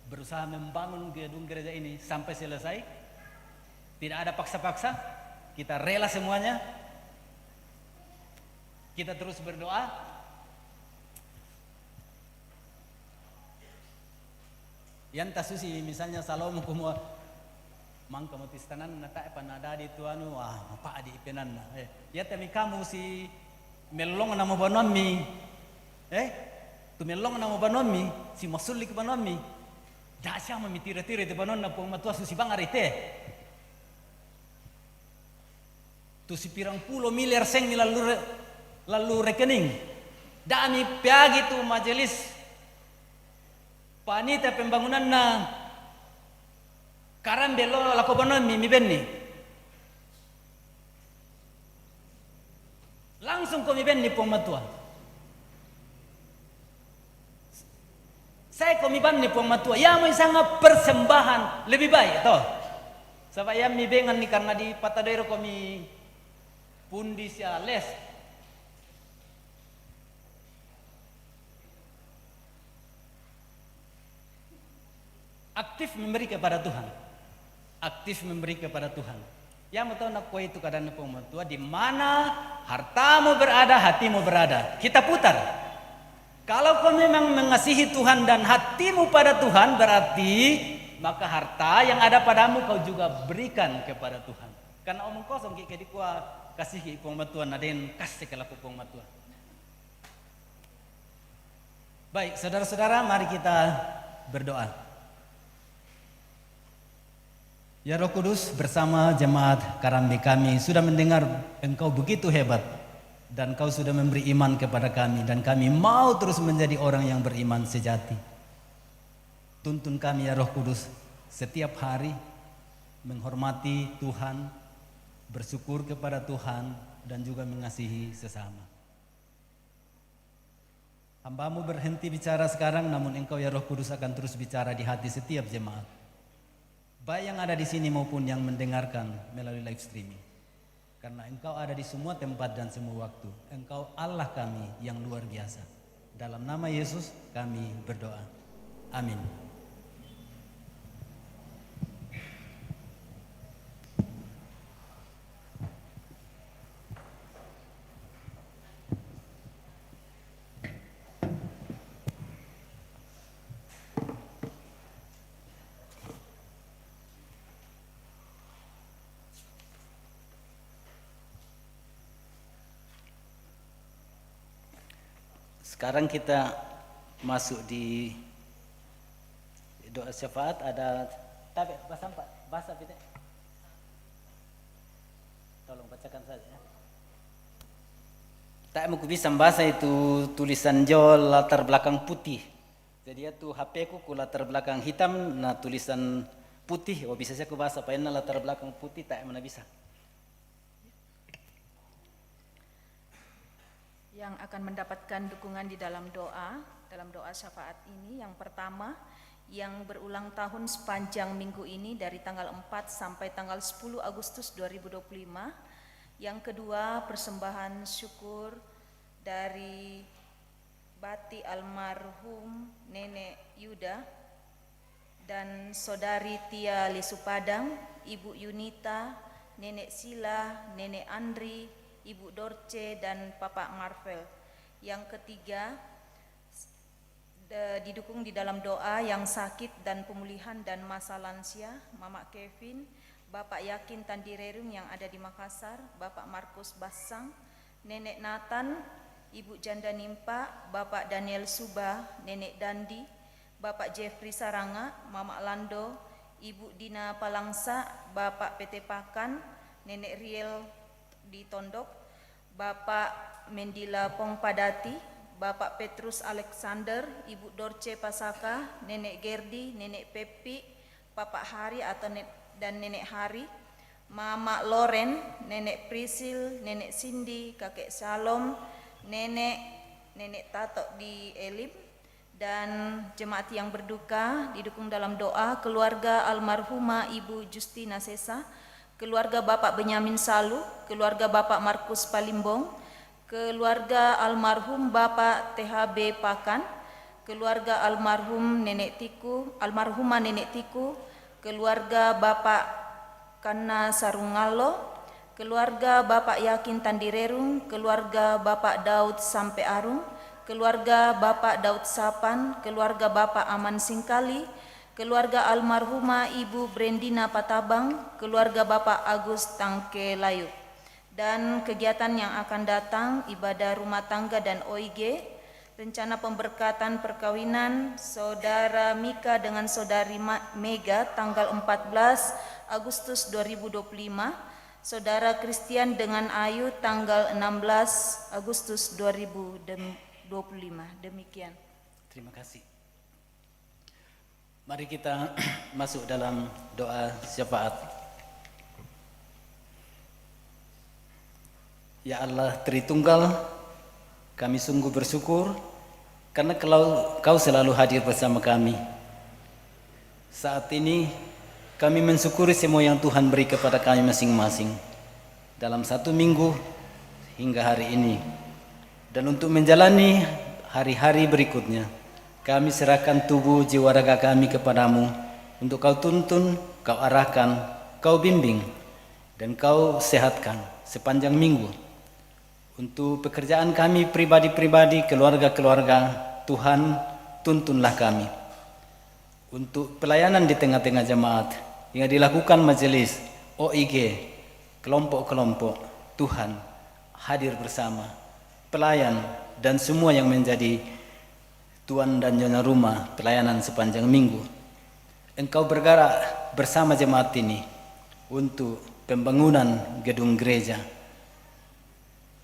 berusaha membangun gedung gereja ini sampai selesai. Tidak ada paksa-paksa, kita rela semuanya. Kita terus berdoa. Yang tasusi misalnya Salomo kumua mangka motistanan nata panada di tuanu apa di ipenan ya temi kamu si melong nama banomi tu melong nama banomi si masulik banomi dah siapa mitira-tira di banon na pong matua susi bangarite tu si pirang pulo miliar seng lalu rekening dami piagi tu majelis panitia pembangunan na Karambe lo lako banomi mi benni langsung ko mi benni pong matua saya ko mi banni pong matua ya mo isanga persembahan lebih baik toh sabaya mi bengan ni karena di Patadoiro ko mi pundi sia les aktif memberi kepada Tuhan, aktif memberi kepada Tuhan. Yang mau tahu nak kau itu keadaan pematua di mana hartamu berada, hatimu berada. Kita putar. Kalau kau memang mengasihi Tuhan dan hatimu pada Tuhan berarti maka harta yang ada padamu kau juga berikan kepada Tuhan. Karena omong kosong kayak dikua kasih ke pematua naden kasih ke laku pematua. Baik, saudara-saudara, mari kita berdoa. Ya Roh Kudus, bersama jemaat Karambe kami sudah mendengar Engkau begitu hebat dan Kau sudah memberi iman kepada kami dan kami mau terus menjadi orang yang beriman sejati. Tuntun kami ya Roh Kudus setiap hari menghormati Tuhan, bersyukur kepada Tuhan dan juga mengasihi sesama. Hamba-Mu berhenti bicara sekarang, namun Engkau ya Roh Kudus akan terus bicara di hati setiap jemaat. Baik yang ada di sini maupun yang mendengarkan melalui live streaming. Karena Engkau ada di semua tempat dan semua waktu. Engkau Allah kami yang luar biasa. Dalam nama Yesus kami berdoa. Amin. Sekarang kita masuk di doa syafaat. Ada tapi bahasa tidak? Tolong bacakan saja. Tak mau bisa bahasa itu tulisan Jawa latar belakang putih. Jadi itu HP ku latar belakang hitam, nah tulisan putih. Oh bisa saya ku bahasa paena latar belakang putih tak mana bisa. Yang akan mendapatkan dukungan di dalam doa syafaat ini. Yang pertama, yang berulang tahun sepanjang minggu ini dari tanggal 4 sampai tanggal 10 Agustus 2025. Yang kedua, persembahan syukur dari Bati almarhum Nenek Yuda dan Saudari Tia Lisupadang, Ibu Yunita, Nenek Sila, Nenek Andri, Ibu Dorce dan Papa Marvel. Yang ketiga, didukung di dalam doa yang sakit dan pemulihan dan masa lansia, Mama Kevin, Bapak Yakin Tandirerung yang ada di Makassar, Bapak Markus Basang, Nenek Nathan, Ibu Janda Nimpa, Bapak Daniel Suba, Nenek Dandi, Bapak Jeffrey Saranga, Mama Lando, Ibu Dina Palangsa, Bapak PT Pakan, Nenek Riel di Tondok, Bapak Mendila Pongpadati, Bapak Petrus Alexander, Ibu Dorce Pasaka, Nenek Gerdi, Nenek Pepi, Bapak Hari dan Nenek Hari, Mama Loren, Nenek Prisil, Nenek Cindy, Kakek Salom, Nenek Tato di Elim, dan jemaat yang berduka didukung dalam doa keluarga almarhumah Ibu Justina Sesa, keluarga Bapak Benyamin Salu, keluarga Bapak Markus Palimbong, keluarga almarhum Bapak THB Pakan, keluarga almarhumah Nenek Tiku, keluarga Bapak Kana Sarungalo, keluarga Bapak Yakin Tandirerung, keluarga Bapak Daud Sampe Arung, keluarga Bapak Daud Sapan, keluarga Bapak Aman Singkali, keluarga almarhumah Ibu Brendina Patabang, keluarga Bapak Agus Tangke Layuk. Dan kegiatan yang akan datang, ibadah rumah tangga dan OIG, rencana pemberkatan perkawinan Saudara Mika dengan Saudari Mega tanggal 14 Agustus 2025, Saudara Christian dengan Ayu tanggal 16 Agustus 2025. Demikian. Terima kasih. Mari kita masuk dalam doa syafaat. Ya Allah Tritunggal, kami sungguh bersyukur karena Kau selalu hadir bersama kami. Saat ini kami mensyukuri semua yang Tuhan beri kepada kami masing-masing dalam 1 minggu hingga hari ini. Dan untuk menjalani hari-hari berikutnya, kami serahkan tubuh jiwa raga kami kepadamu untuk Kau tuntun, Kau arahkan, Kau bimbing, dan Kau sehatkan sepanjang minggu. Untuk pekerjaan kami pribadi-pribadi, keluarga-keluarga, Tuhan tuntunlah kami. Untuk pelayanan di tengah-tengah jemaat yang dilakukan majelis, OIG, kelompok-kelompok, Tuhan hadir bersama, pelayan dan semua yang menjadi tuan dan nyonya rumah pelayanan sepanjang minggu. Engkau bergerak bersama jemaat ini untuk pembangunan gedung gereja,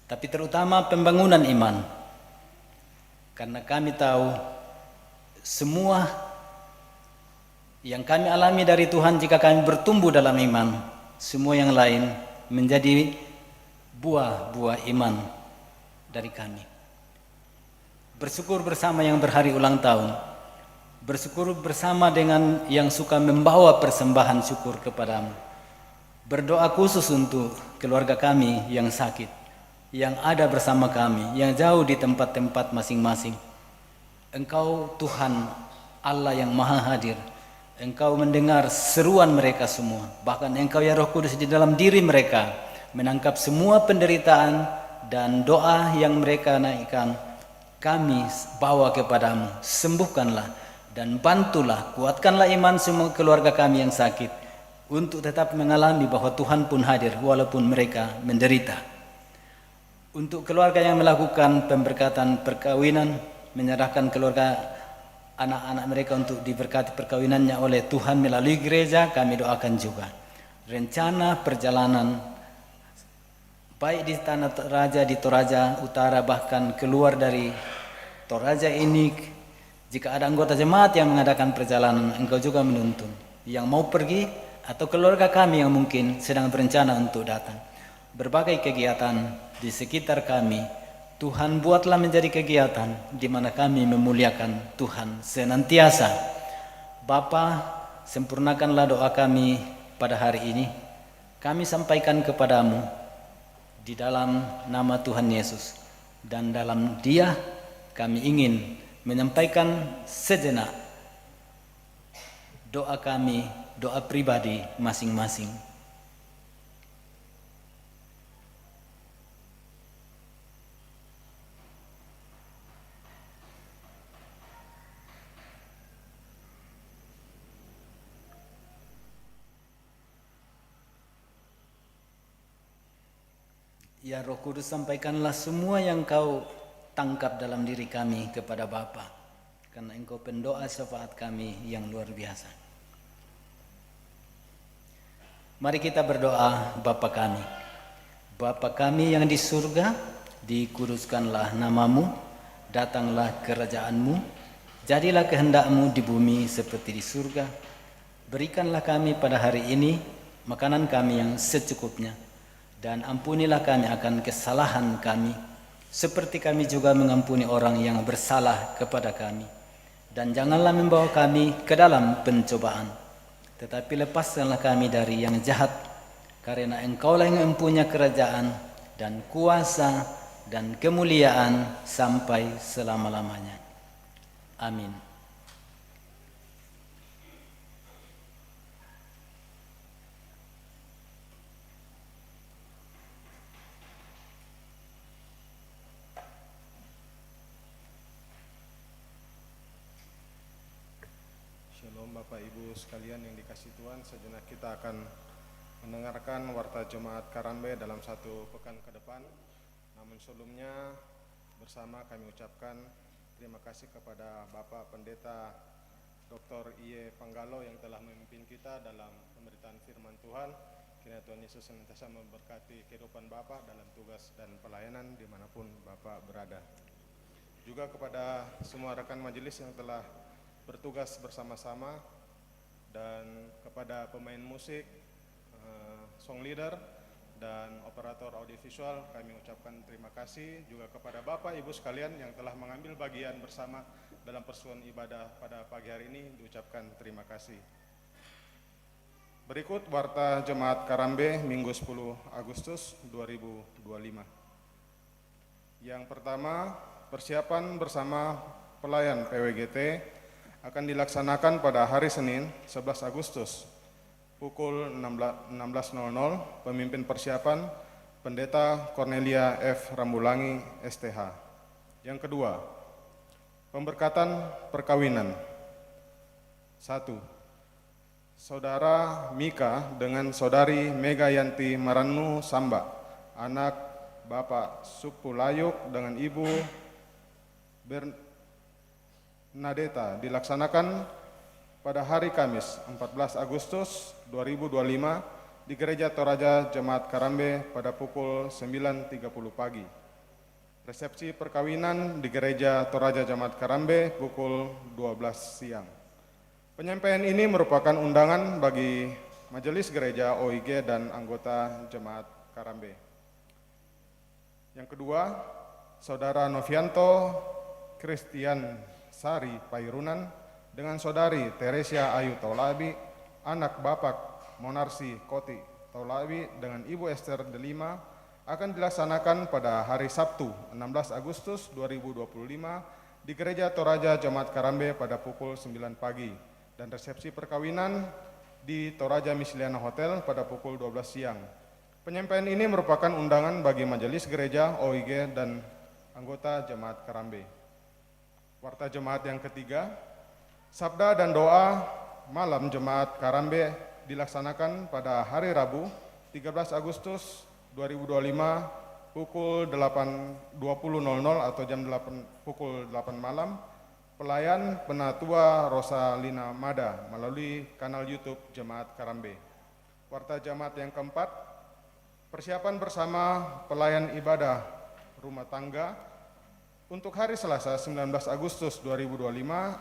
tapi terutama pembangunan iman. Karena kami tahu semua yang kami alami dari Tuhan jika kami bertumbuh dalam iman, semua yang lain menjadi buah-buah iman dari kami. Bersyukur bersama yang berhari ulang tahun, bersyukur bersama dengan yang suka membawa persembahan syukur kepadamu. Berdoa khusus untuk keluarga kami yang sakit, yang ada bersama kami, yang jauh di tempat-tempat masing-masing. Engkau Tuhan Allah yang maha hadir. Engkau mendengar seruan mereka semua. Bahkan Engkau ya Roh Kudus di dalam diri mereka menangkap semua penderitaan dan doa yang mereka naikkan. Kami bawa kepadamu, sembuhkanlah dan bantulah, kuatkanlah iman semua keluarga kami yang sakit untuk tetap mengalami bahwa Tuhan pun hadir walaupun mereka menderita. Untuk keluarga yang melakukan pemberkatan perkawinan, menyerahkan keluarga anak-anak mereka untuk diberkati perkawinannya oleh Tuhan melalui gereja, kami doakan juga. Rencana perjalanan baik di Tanah Toraja, di Toraja Utara, bahkan keluar dari Toraja ini, jika ada anggota jemaat yang mengadakan perjalanan, Engkau juga menuntun yang mau pergi atau keluarga kami yang mungkin sedang berencana untuk datang. Berbagai kegiatan di sekitar kami, Tuhan buatlah menjadi kegiatan di mana kami memuliakan Tuhan senantiasa. Bapa, sempurnakanlah doa kami pada hari ini. Kami sampaikan kepadamu di dalam nama Tuhan Yesus, dan dalam Dia kami ingin menyampaikan sejenak doa kami, doa pribadi masing-masing. Ya Roh Kudus, sampaikanlah semua yang Kau tangkap dalam diri kami kepada Bapa, karena Engkau pendoa syafaat kami yang luar biasa. Mari kita berdoa. Bapa kami, Bapa kami yang di surga, dikuduskanlah namamu, datanglah kerajaanmu, jadilah kehendak-Mu di bumi seperti di surga. Berikanlah kami pada hari ini makanan kami yang secukupnya, dan ampunilah kami akan kesalahan kami, seperti kami juga mengampuni orang yang bersalah kepada kami. Dan janganlah membawa kami ke dalam pencobaan, tetapi lepaskanlah kami dari yang jahat, karena Engkaulah yang mempunyai kerajaan dan kuasa dan kemuliaan sampai selama-lamanya. Amin. Bapak Ibu sekalian yang dikasihi Tuhan, sejenak kita akan mendengarkan warta Jemaat Karambe dalam satu pekan ke depan. Namun sebelumnya bersama kami ucapkan terima kasih kepada Bapak Pendeta Dr. I.E. Panggalo yang telah memimpin kita dalam pemberitaan firman Tuhan. Kiranya Tuhan Yesus senantiasa memberkati kehidupan Bapak dalam tugas dan pelayanan dimanapun Bapak berada. Juga kepada semua rekan majelis yang telah bertugas bersama-sama, dan kepada pemain musik, song leader, dan operator audiovisual kami ucapkan terima kasih. Juga kepada Bapak Ibu sekalian yang telah mengambil bagian bersama dalam persekutuan ibadah pada pagi hari ini diucapkan terima kasih. Berikut warta Jemaat Karambe Minggu 10 Agustus 2025. Yang pertama, persiapan bersama pelayan PWGT akan dilaksanakan pada hari Senin 11 Agustus pukul 16.00. Pemimpin persiapan Pendeta Cornelia F. Rambulangi STH. Yang kedua, pemberkatan perkawinan. 1. Saudara Mika dengan Saudari Mega Yanti Maranu Samba, anak Bapak Supulayuk dengan Ibu Bernadeta, dilaksanakan pada hari Kamis 14 Agustus 2025 di Gereja Toraja Jemaat Karambe pada pukul 9.30 pagi. Resepsi perkawinan di Gereja Toraja Jemaat Karambe pukul 12 siang. Penyampaian ini merupakan undangan bagi Majelis Gereja OIG dan anggota Jemaat Karambe. Yang kedua, Saudara Novianto Christian Sari Pairunan dengan Saudari Teresia Ayu Taulabi, anak Bapak Monarsi Koti Taulabi dengan Ibu Esther Delima, akan dilaksanakan pada hari Sabtu 16 Agustus 2025 di Gereja Toraja Jemaat Karambe pada pukul 9 pagi, dan resepsi perkawinan di Toraja Misliana Hotel pada pukul 12 siang. Penyampaian ini merupakan undangan bagi Majelis Gereja OIG dan anggota Jemaat Karambe. Warta Jemaat yang ketiga, sabda dan doa malam Jemaat Karambe dilaksanakan pada hari Rabu 13 Agustus 2025 pukul 20.00 atau jam 8, pukul 8 malam. Pelayan Penatua Rosalina Mada melalui kanal YouTube Jemaat Karambe. Warta Jemaat yang keempat, persiapan bersama pelayan ibadah rumah tangga untuk hari Selasa 19 Agustus 2025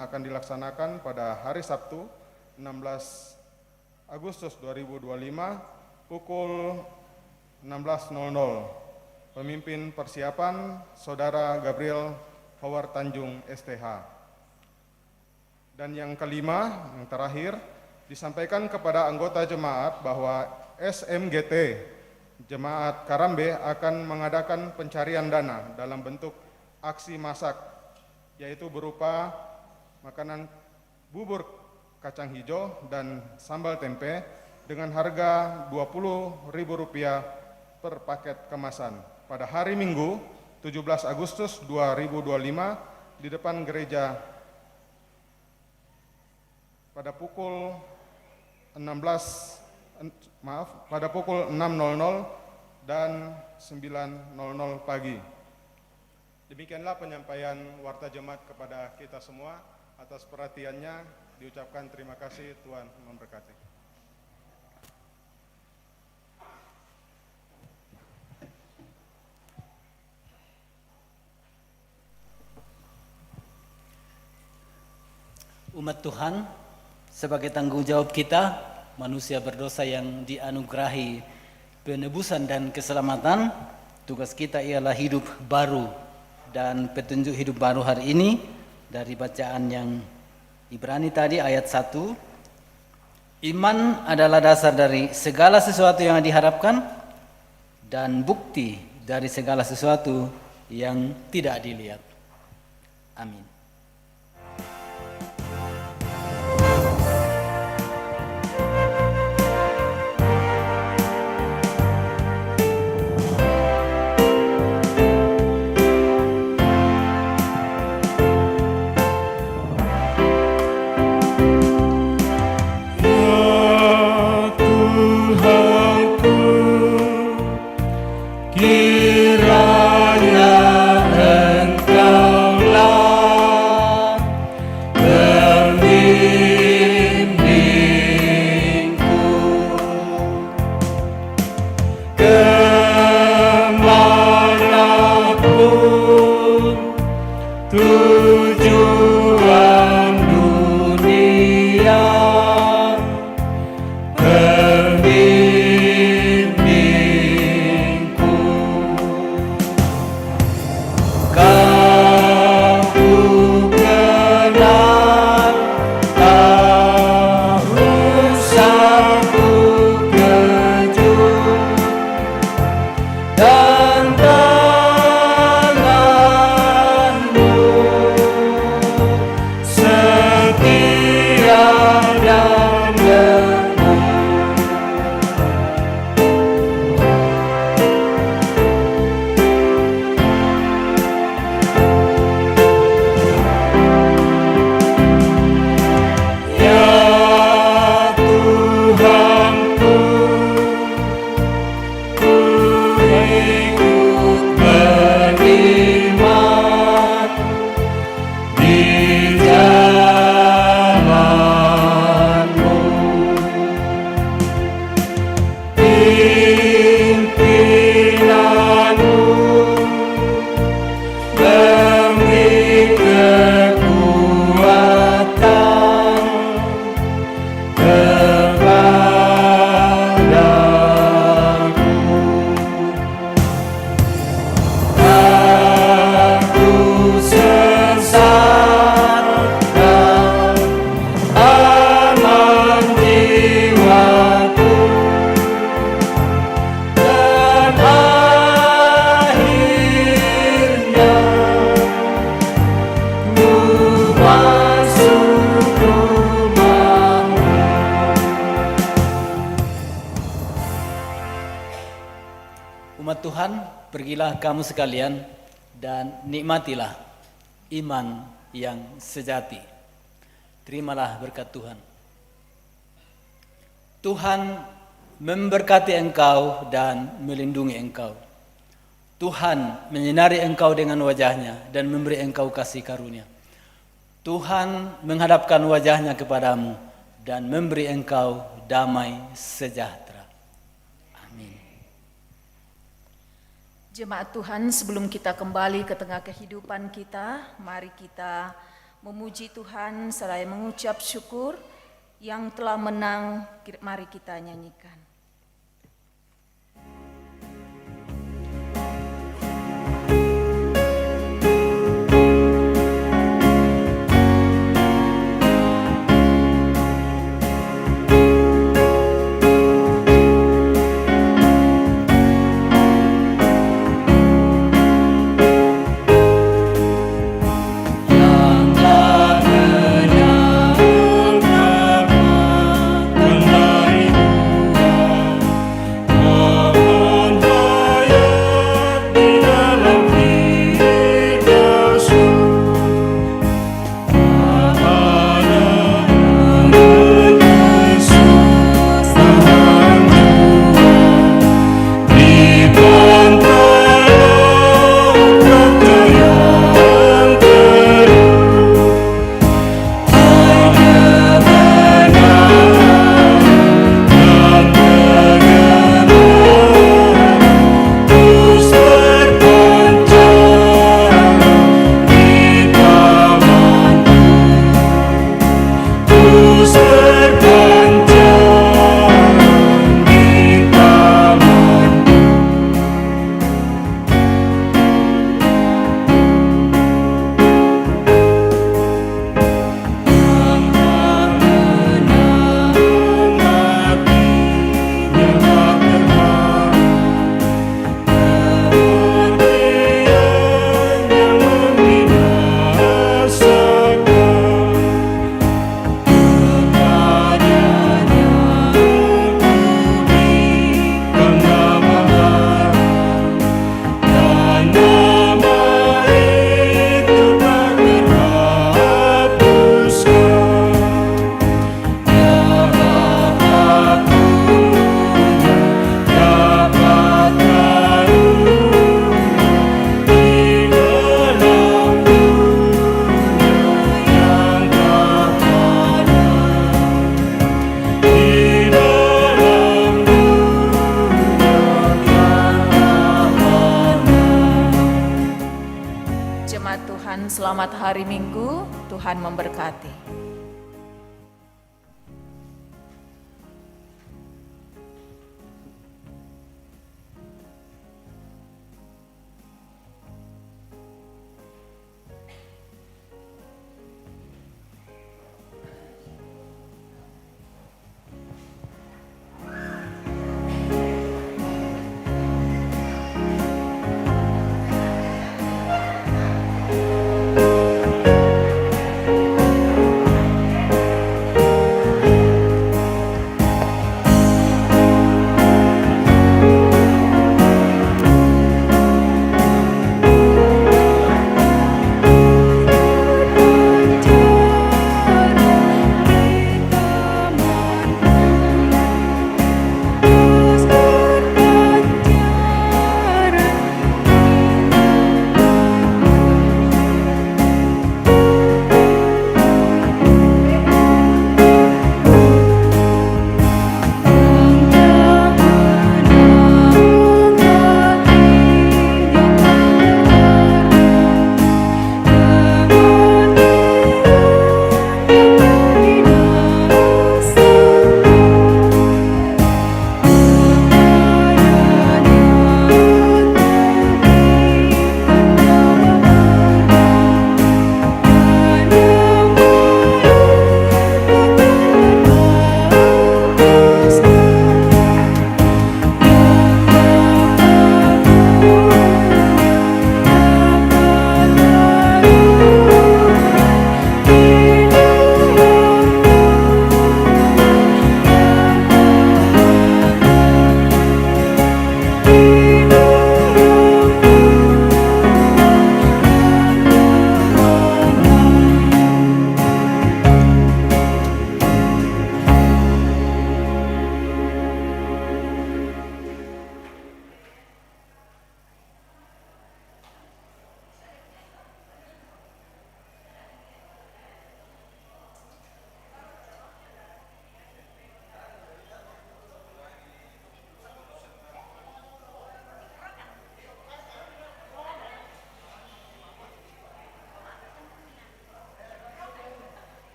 akan dilaksanakan pada hari Sabtu 16 Agustus 2025 pukul 16.00. Pemimpin persiapan Saudara Gabriel Howard Tanjung STH. Dan yang kelima, yang terakhir, disampaikan kepada anggota jemaat bahwa SMGT Jemaat Karambe akan mengadakan pencarian dana dalam bentuk aksi masak, yaitu berupa makanan bubur kacang hijau dan sambal tempe dengan harga Rp20.000 per paket kemasan pada hari Minggu 17 Agustus 2025 di depan gereja pada pukul 6.00 dan 9.00 pagi. Demikianlah penyampaian warta jemaat kepada kita semua. Atas perhatiannya diucapkan terima kasih, Tuhan memberkati. Umat Tuhan, sebagai tanggung jawab kita, manusia berdosa yang dianugerahi penebusan dan keselamatan, tugas kita ialah hidup baru. Dan petunjuk hidup baru hari ini dari bacaan yang Ibrani tadi ayat 1, iman adalah dasar dari segala sesuatu yang diharapkan dan bukti dari segala sesuatu yang tidak dilihat. Amin. Dengarlah kamu sekalian dan nikmatilah iman yang sejati. Terimalah berkat Tuhan. Tuhan memberkati engkau dan melindungi engkau. Tuhan menyinari engkau dengan wajahnya dan memberi engkau kasih karunia. Tuhan menghadapkan wajahnya kepadamu dan memberi engkau damai sejahtera. Amin. Jemaat Tuhan, sebelum kita kembali ke tengah kehidupan kita, mari kita memuji Tuhan seraya mengucap syukur yang telah menang. Mari kita nyanyikan. Selamat hari Minggu, Tuhan memberkati.